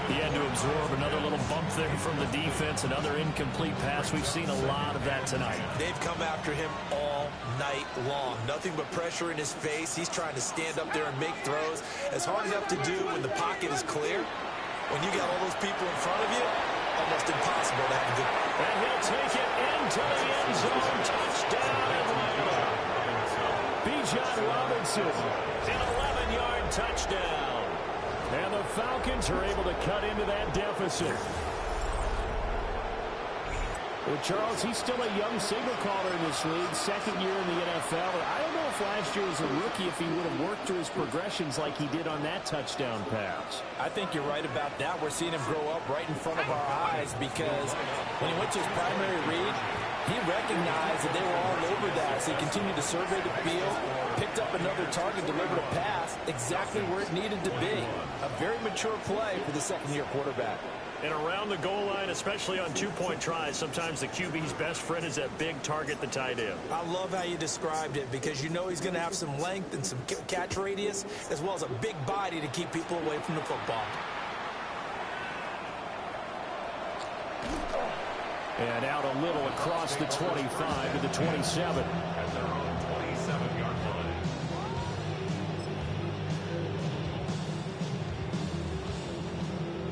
He had to absorb another little bump there from the defense, another incomplete pass. We've seen a lot of that tonight. They've come after him all night long. Nothing but pressure in his face. He's trying to stand up there and make throws. It's hard enough to do when the pocket is clear. When you got all those people in front of you, almost impossible to have a good... And he'll take it into the end zone. Touchdown, Atlanta. Bijan Robinson, an 11-yard touchdown. And the Falcons are able to cut into that deficit. Well, Charles, he's still a young signal caller in this league, 2nd year in the NFL. I don't know if last year as a rookie, if he would have worked through his progressions like he did on that touchdown pass. I think you're right about that. We're seeing him grow up right in front of our eyes because when he went to his primary read, he recognized that they were all over that. So he continued to survey the field, picked up another target, delivered a pass exactly where it needed to be. A very mature play for the 2nd-year quarterback. And around the goal line, especially on two-point tries, sometimes the QB's best friend is that big target, the tight end. I love how you described it because you know he's going to have some length and some catch radius as well as a big body to keep people away from the football. And out a little across the 25 to the 27. At their own 27-yard line.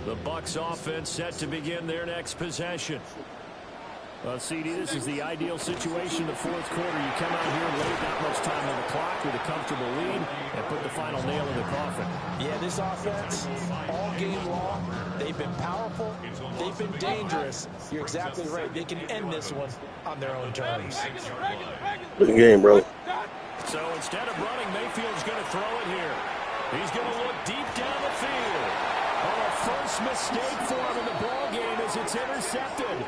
The Bucs offense set to begin their next possession. CD, this is the ideal situation, the fourth quarter. You come out here late, not much time on the clock with a comfortable lead, and put the final nail in the coffin. Yeah, this offense, all game long, they've been powerful, they've been dangerous. You're exactly right. They can end this one on their own terms. Good game, bro. So instead of running, Mayfield's going to throw it here. He's going to look deep down the field. Oh, a first mistake for him in the ball game as it's intercepted.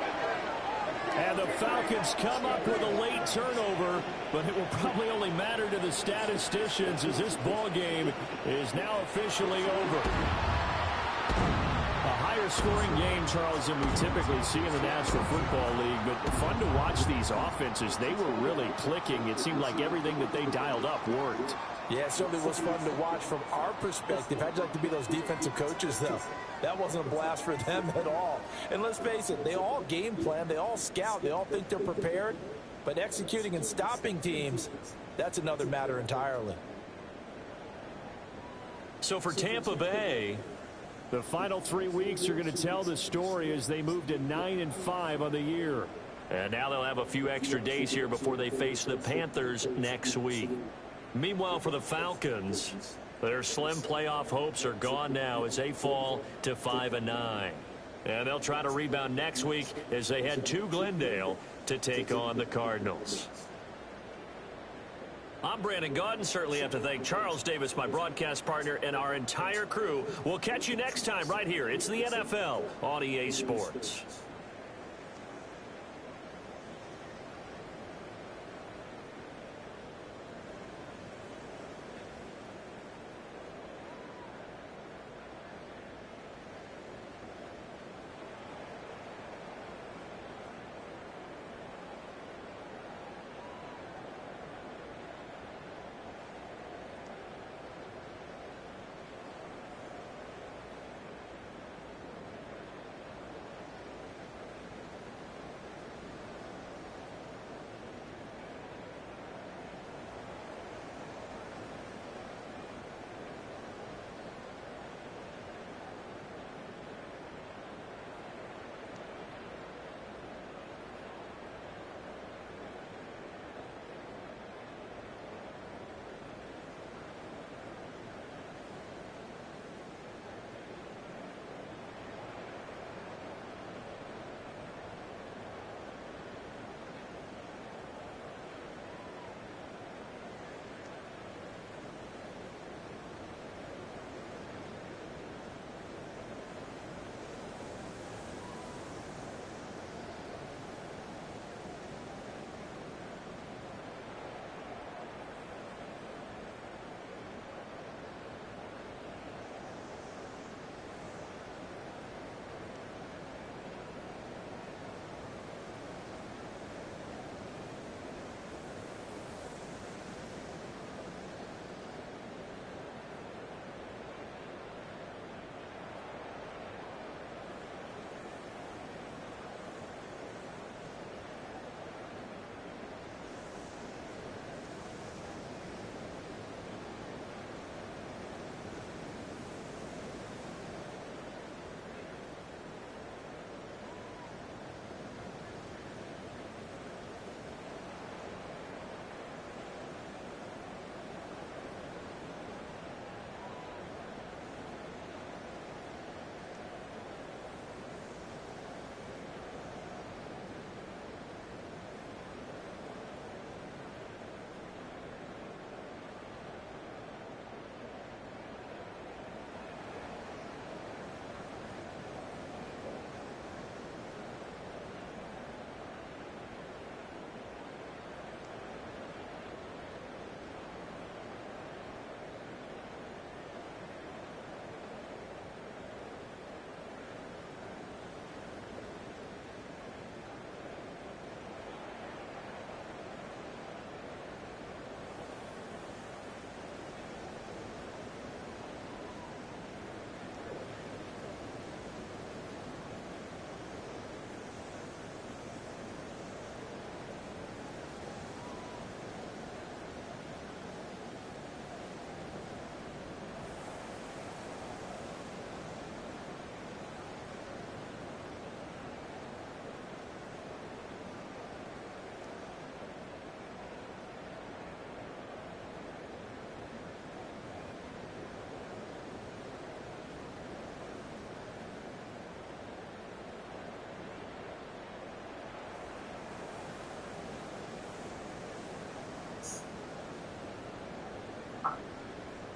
And the Falcons come up with a late turnover, but it will probably only matter to the statisticians as this ball game is now officially over. A higher scoring game, Charles, than we typically see in the National Football League, but fun to watch these offenses. They were really clicking. It seemed like everything that they dialed up worked. Yeah, it certainly was fun to watch from our perspective. How'd you like to be those defensive coaches, though? That wasn't a blast for them at all. And let's face it, they all game plan, they all scout, they all think they're prepared. But executing and stopping teams, that's another matter entirely. So for Tampa Bay, the final 3 weeks are going to tell the story as they move to 9-5 on the year. And now they'll have a few extra days here before they face the Panthers next week. Meanwhile, for the Falcons, Their slim playoff hopes are gone now as they fall to 5-9. And they'll try to rebound next week as they head to Glendale to take on the Cardinals. I'm Brandon Gaudin. Certainly have to thank Charles Davis, my broadcast partner, and our entire crew. We'll catch you next time right here. It's the NFL on EA Sports.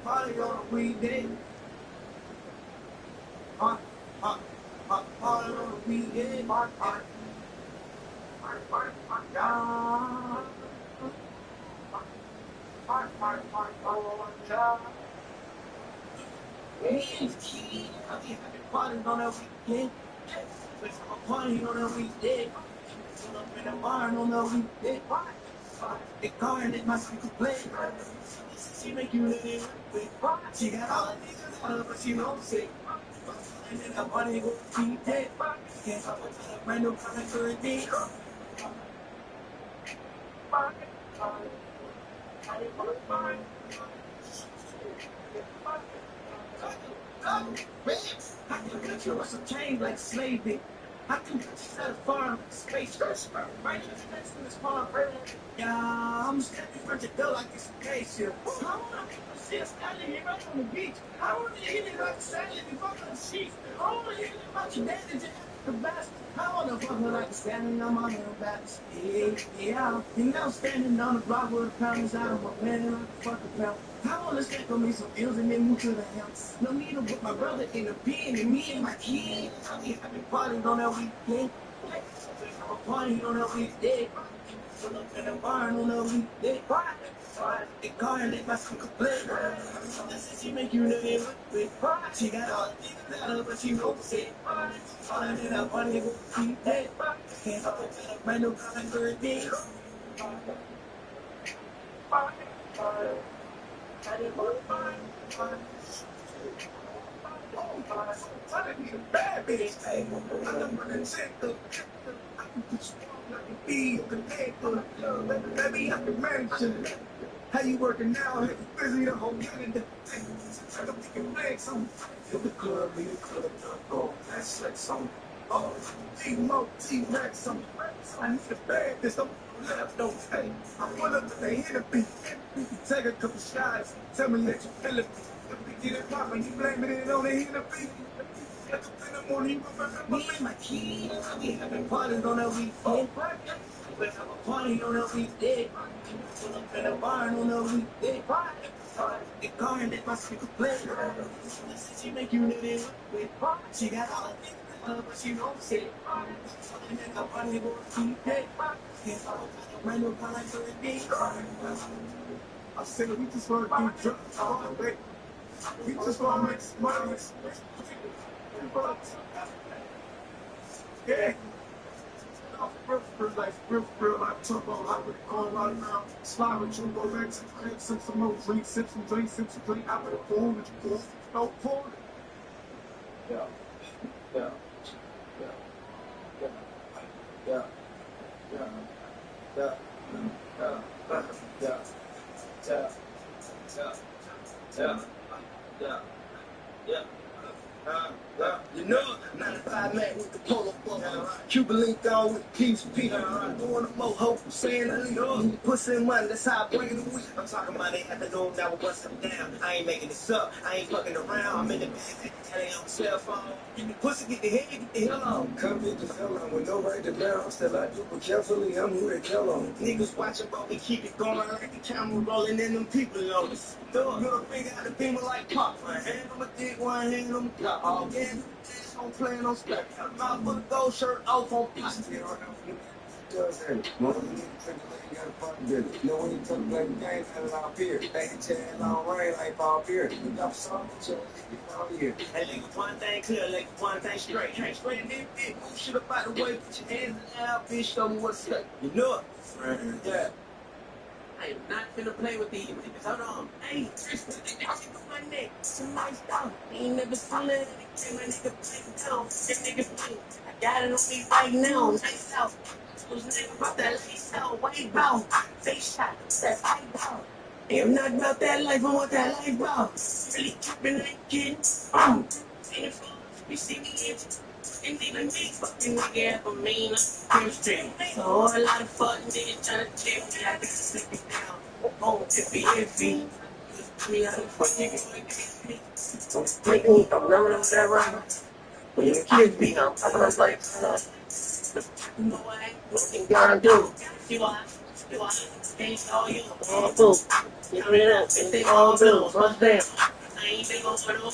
Party on a weekday. Party on a weekday. Party on a weekend. Party on a weekday. Pull up in the barn on a weekday. The car and it must be complete. She make you live with. She got all the niggas on her, but she don't say. And then the party go be dead. Can't help it to the brand new coming to a day. I can get you with some change like slavery. I can put you at a farm, space first, right next to this farm, yeah, I'm stepping from the door like it's a spaceship. I wanna see us standing here right on the beach. I wanna hear you like a salad if you fuck on the sheets. I wanna hear you about your daddy just the best. I wanna fuck her like standing on my little backs. Yeah. And now I'm standing on the block with a pound inside of my pants like a fucking pound. I wanna stack on me some deals and then move to the house. No need to put my brother in the pen and me and my kids. I've been partying on that weekend. I'm partying on that weekend. Pull up in the barn on the weekday. The car and let my son complain. This is she make you look at with. She got all the things out of but she won't it. All I did I want to go see that. Can't help it, but brand new car and birthday. I need a bad bitch. I'm gonna check the be baby, I can manage it. How you working now? How you busy the whole minute? I don't think you flex on. Hit the club, oh, that's flex on. Oh, T-Mo, T-Rex on. I need a bag, this don't left, don't pay. I pull up to the hit a beat. Take a couple shots, tell me that you feel it. If we get it poppin', you blaming it on the hit a beat. Me and my kids, we having parties on that weekend. We have a party on that weekday. Pull up in the barn on that weekday. The car and let my speaker play. She make you live it with. She got all the things, but she don't say it. And then I party go to day. Brand new car like for a day. I said we just want to do drugs all the way. We just want to make some money. Yeah. Real like turbo, like with the going right around. Slide with you, go back to the crib, sip some more drink, sip some drink, out of the pool, with your pool, no pool. Yeah. You know, 95 Mac with the polo buff. Cuban link on with the piece of people. Doing the moho, saying I leave. Pussy and money, that's how I bring it a week. I'm talking about they have to go now with bust them down. I ain't making this up, I ain't fucking around. I'm in the bed, I ain't on the cell phone. Get the pussy, get the head, get the hell on. Come hit the felon with no right to bear. Still I do, but carefully, I'm who they tell on. Niggas watching, but we keep it going like the camera rolling and them people on us. Little finger out the beamer like pop. One hand on my dick, one hand on my top. All again, don't play no spec. Mouth with a gold shirt off on peace. Does that? One of the niggas got a fucking business. You know when you talk like the game, that's out here. They can tell long rain like Bob here. You got some shit out here. Hey, nigga, one thing clear, like one thing straight. Can't straight this bitch. Move shit up out the way. Put your hands in the air, bitch. Show me what's up. You know it. Yeah. I am not finna play with these niggas. Hold on. Hey, Tristan, they got you on my neck. Some nice stuff. Ain't never seen that. My nigga play down. That nigga play. I got it on me right now. Nice out. Who's nigga about that life out? White bow. Face shot. That white bow. Hey, I'm not about that life. I want that life bow. Really tripping, ain't kidding. Seen it for you see me in. And nigga me, fucking nigga have a mean chemistry. So a whole lot of fucking niggas tryna tip me. I can slip it down. Oh, iffy. Me, I don't fucking make me, I'm running on that rhyme. When your kids be, I'm popping up like, you know what I ain't nothing gotta do. You are, ain't all you, all blue. You know that, if they all blue, what's that? I ain't been on for no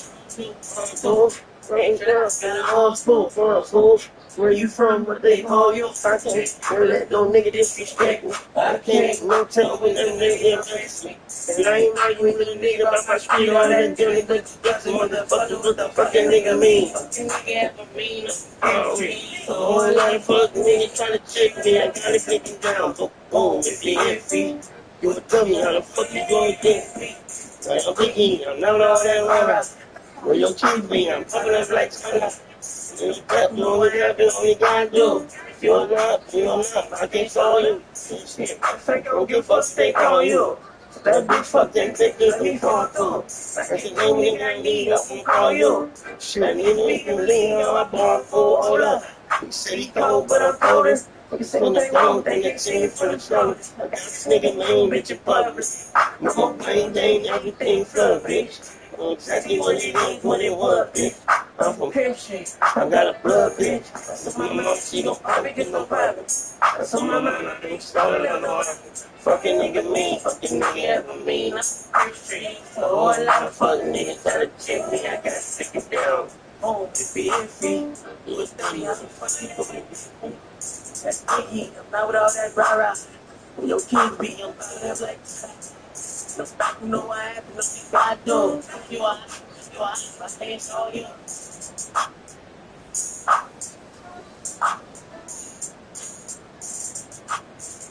blue. Range down, got it all spool, for a fool. Where you from, what they call you? I can't, never let no nigga disrespect me. I can't, no tell when them niggas impress me. And I ain't like with little nigga about my street, all that dirty, but you got some motherfuckers, what the fucking nigga mean? Fucking nigga have a mean chemistry. A whole lot of fucking niggas tryna check me, I gotta get you down, boom, iffy. You a dummy, how the fuck you gonna get me? Like I'm thinking, I'm not all that right. Where your kids be, I'm popping up like soda. You know what happened, all you gotta do. If you're not, I can't solve you. Shit, I don't give a fuck, they call you. That bitch fuck that bitch, let me fall through. That's the name when I need up and call you. Shit, you can lean on my bar full, hold up. He said he cold, but I'm colder. He said he don't think it's in for the shoulder. I got this nigga lame, bitch, in public. No more plain Jane, everything flood, bitch. Know exactly what it is, what it was, bitch. I'm from pimp shit, I got a blood, bitch. That's my mom, she gon' probably get no private. That's on my mind, I think stolen on the heart. Fucking nigga mean, fucking nigga ever mean. I'm from pimp shit, so a lot of fucking niggas try to check me, I gotta stick it down. Oh, if it is me, do it dummy, I'm fucking doing. That's Iggy, I'm not with all that rah-rah. When your kids be, I'm about to have like no stop, you know what happened, no you gotta do. You are, my hands all you.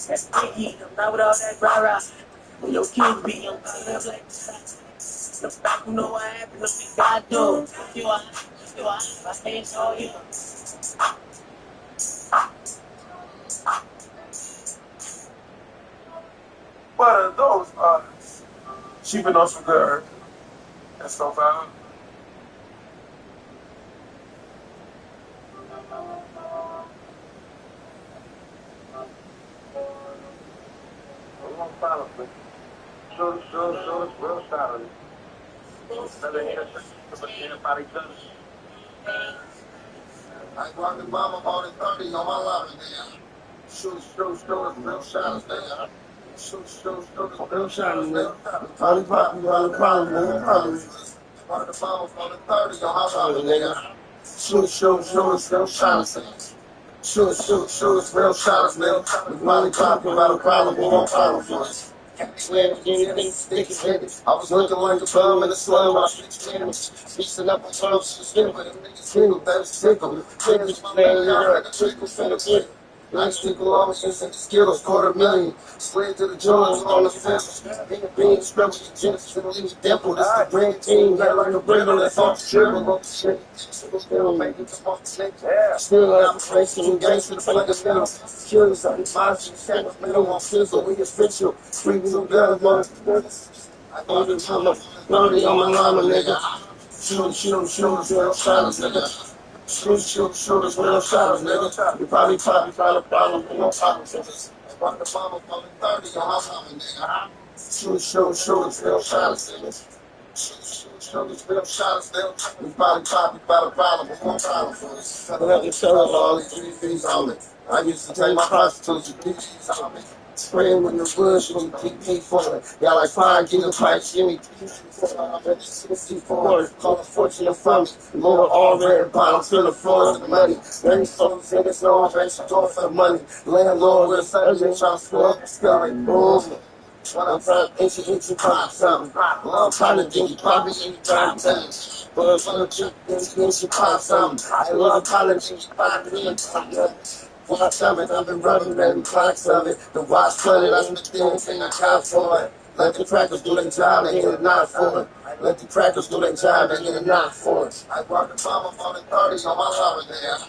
That's Iggy, I'm not with all that rah-rah. When your kids be, I'm about to have like no stop, you know what happened, no you gotta do. You are, my hands all you. What are those odds? She been on some good. That's so fine. Shoot, real shot of it. I walked the bomb about 30 on my line, nigga. Shoot, real shot of it. Shoot, Real shot, nigga. Probably, probably. Walked the bomb about 30 on my line, nigga. Shoot, real shot of it. Shoot, real shot of it. We finally talking about a problem, we won't problem for us. Anything sticky, I was looking like a bum in the slum. I speaking up on terms, skin with them niggas single, they was sickle. Niggas, man, you're a trickle, finna click. Like stickle, always using the Skittles, $250,000. Slid to the joints on the fence. Being scrubbed with the gents, and leave dimple. This the green team, got like a brindle that's off the dribble. On the shit, still making come off the snake. Still out the place, and gangster, the like a spell. Killers on the box, and shit, with middle on sizzle. We official, free new guns, motherfuckers. I thought it was on my llama, nigga. Shoot, real shotters, nigga. Shoot, real shotters, nigga. You probably find a problem, but no problem, nigga. I brought the bomb up on the 30 on my llama, nigga. Shoot, real shotters, nigga. Shoot, real shotters, nigga. You probably find a problem, but no problem, nigga. I let me show all these 3 things on me. I used to take my prostitutes to DGs on me. Spraying with the bush with the PP for it. Got like 5 gigabytes, give me 64. Call a fortune from me. Lower all red bottoms to the floor of the money. Many folks say there's no offense door for the money. Landlord with a surgeon trying to score up the sky. Boom. When I'm trying to think you pop something. Well, I'm trying to think you probably ain't trying to but I'm trying to think you pop something. I love trying to think you probably ain't something. Watch of it, I've been rubbing every clocks of it. The watch flooded, I'm the thing I count for it. Let the crackers do their job, they get a knot for it. Let the crackers do their job, they get a knot for it. I brought the bomb up on the 30 on my llama there.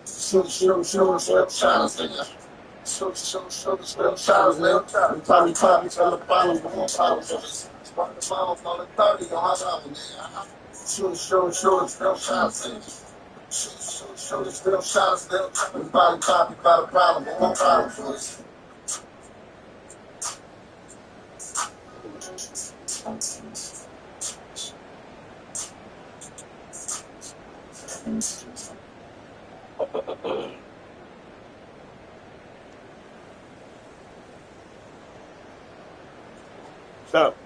Shoot, real shotters, nigga. Shoot, real shotters, nigga. We probably from the bottom, but won't problem for this. Brought the bomb up on the 30 on my llama there. Shoot, real shotters, nigga. Shoot, real shotters, nigga. We probably about a problem, but won't problem for this. Stop.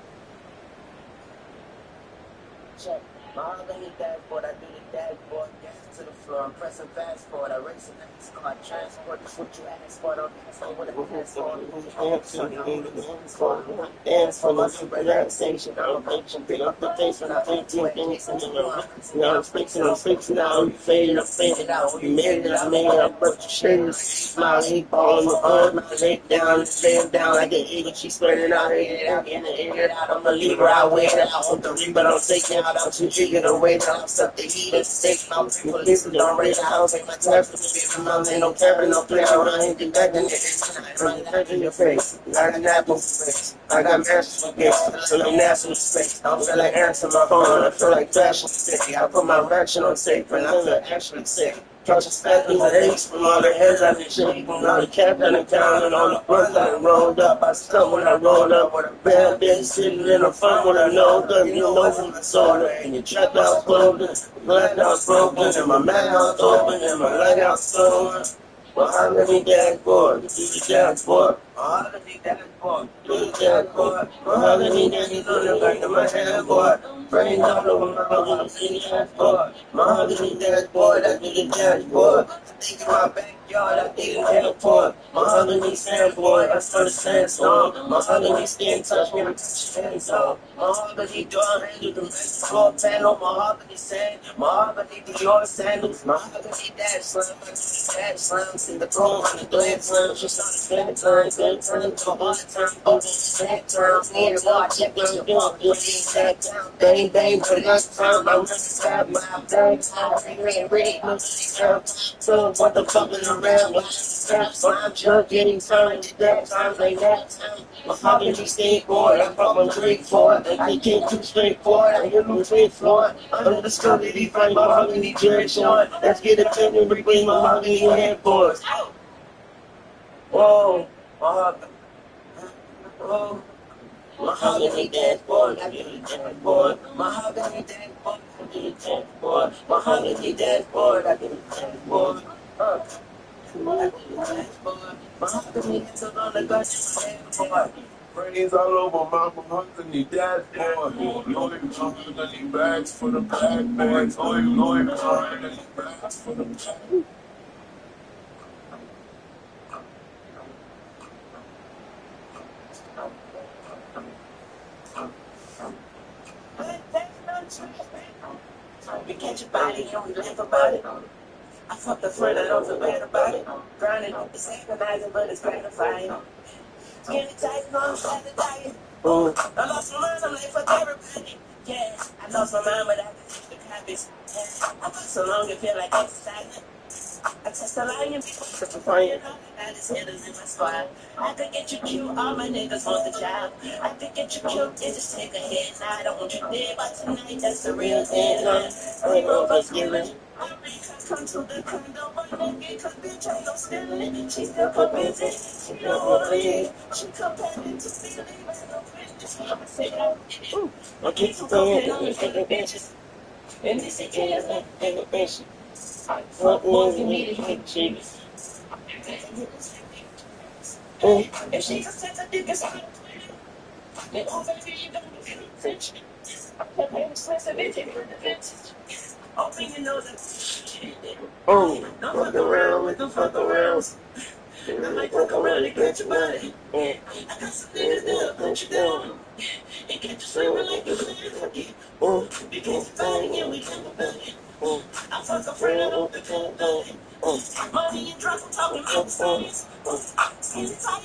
Check. My other hit dashboard, I do the dashboard, gas to the floor, I'm pressing fast forward, I race the next car, transport, this what you asked for, don't ask for what I asked for. Dance for my super relaxation, I'm patient, big up the face when I think to it, I'm fixing out, you faded, I'm faded out, you made it, I made it, I broke your shades, smile, he falling, my arm, my leg down, stand down like an eagle, she spreading out her head out, in the air, out, I'm a lever, I wear it out, on the ring, but I'm taking out. I'm too jiggy to wait. I'm stuck to eat and steak. I'm people listen, don't raise the house. Ain't my time for me. My mom ain't no carry, no play around. Ain't the back in it. Run the back in your face. I got apple face. I got matches for gifts. So I'm nasty space. I don't feel like answering my phone. I feel like fashion city. I put my reaction on safe, and I feel actually sick. Catch a stack of the aches from all the heads I've been shaking. All the cap in the town and all the blunts I rolled up. I stuck when I rolled up with a bad bitch sitting in the front with a nose up. You know from the soda. And your trap house closed, black house broken, and my mad house open, and my light house stolen. Well, how many dashboard? Do the dashboard. How many dashboard? Do the dashboard. Well, how many daddies on the back of my dashboard? Brains all over my mother, see the dashboard. Mahogany dashboard, I do the dashboard. Think in my backyard, I did an airport. Mahogany sandboard, I saw the sandstorm. Mahogany skin touch me, I touch your hands off. Mahogany door handle, the best floor panel. Mahogany sand, mahogany Dior sandals. Mahogany dash slam, I do the dash slams. In the room on the glad slams, just on the spend time. Good time, to hard time, over the sad times. Me and watch it, but you want to be sad time. Bang, bang, for the last time, I'm just stab my bang. Read, so what the fuck is around? So I'm just getting signed to that time, like that time. Mahogany skateboard, I brought my drink for it. And they came too straightforward, I hit them straight floor. Under the skirt, he fight mahogany jerk short. Let's get it to me, bring mahogany headboards. Whoa, mahogany. Whoa. Mahogany dashboard, I do the dashboard. Mahogany dashboard, I do the dashboard. Mahogany dashboard, I do the dashboard. Mahogany dashboard. Mahogany dashboard on the dashboard. Brains all over my mahogany dashboard. Loaded mahogany bags for the bag bags. Loaded mahogany bags for the bag. We catch your body and we laugh about it. I fucked a friend, I don't feel bad about it. Grinding, it's agonizing, but it's gratifying. Skinny tight, no, I'm trying to diet. I lost my mind, I'm late for everybody. Yeah, I lost my mind, but I can keep the habits. Yeah, I work so long, it feel like exercising. I test the line and people flying all the baddest hitters in my squad. I could get you cute, all my niggas want the job. I could get you cute, it just take a hit. Now I don't want you dead, but tonight that's the real deadline. Ain't no fuss giving. Come to the condo, but naked, cause bitch ain't no stealing. She still come busy, she don't wanna leave. She comparing to me, leaving no witness. I'ma say that. I keep some cocaine on the bitches. And this is chaos, and the bitch. Fuck ones you need to hit cheeks. If she's a sex addict, it's hard to clean. Then all baby, you don't feel French. That man is expensive, it's in the vintage. Open your nose and don't fuck around with the fuck arounds. I might fuck around and get your body. I got some niggas that'll put you down. And get you sleeping like you can't. Because you're body and we talk about it. I fuck a friend, I don't think about it. Money and drugs, I'm talking about stories. Skinny tight,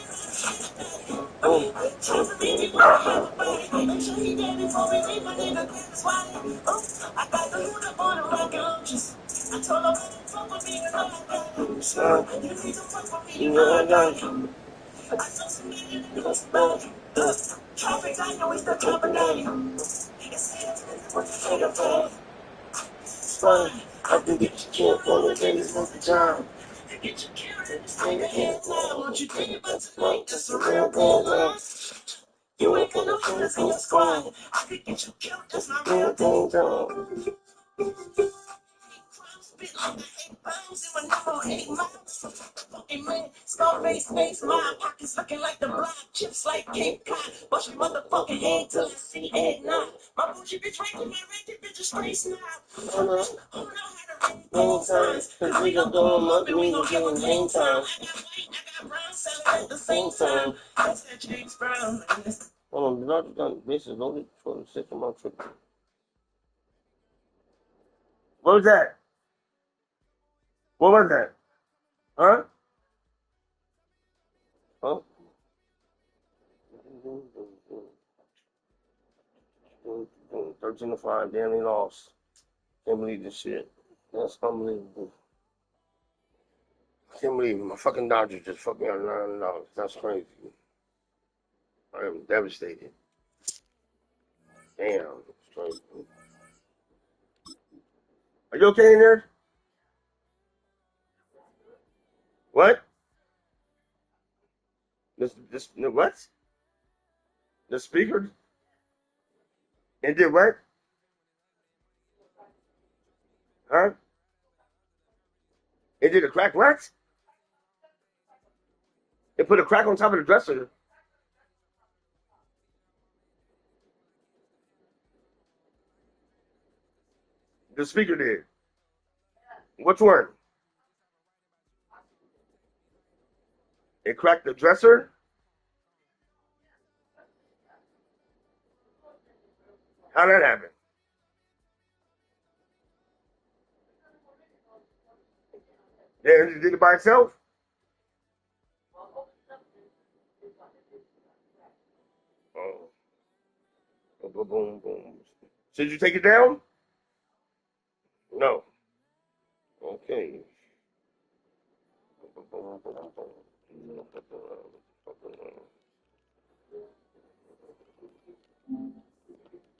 trying to make me wanna have a body. Make sure he dead before we leave my nigga grab his body. I got the hood up on the rocket launchers. I told him I didn't fuck with me, you know I got him. You need to fuck with me, you know I got him. I saw some million niggas about him. Traffic, I know he's the top of daddy. It's what you think about. It's fine. I can get you killed for the niggas with the job. I can get you killed in this nigga head now. What you think about tonight? That's a real good love. You ain't gonna put us in your squad. I could get you killed, that's my real good love. Spit like I hate bombs in my number 8 miles. Fucking man, Scarface face, my pockets looking like the block. Chips like Cape Cod. Bust your motherfucking head till I see egg nine. My bougie bitch right to my racket, bitch a straight snob. Who know how to read those signs? Cause we gon' throw them up and we gon' give them hang time. I got white, I got brown selling at the same time. That's that James Brown. Hold on, the larger gun base is loaded for the system on trip. What was that? What was that? Huh? Huh? 13-5. Damn, they lost. Can't believe this shit. That's unbelievable. Can't believe it. My fucking Dodgers just fucked me out of $9. That's crazy. I am devastated. Damn. It's crazy. Are you okay in there? What? What? The speaker? It did what? Huh? It did a crack what? It put a crack on top of the dresser. The speaker did. Which one? It cracked the dresser? How'd that happen? Yeah, it did it by itself? Oh. Boom, boom, boom. Should you take it down? No. Okay.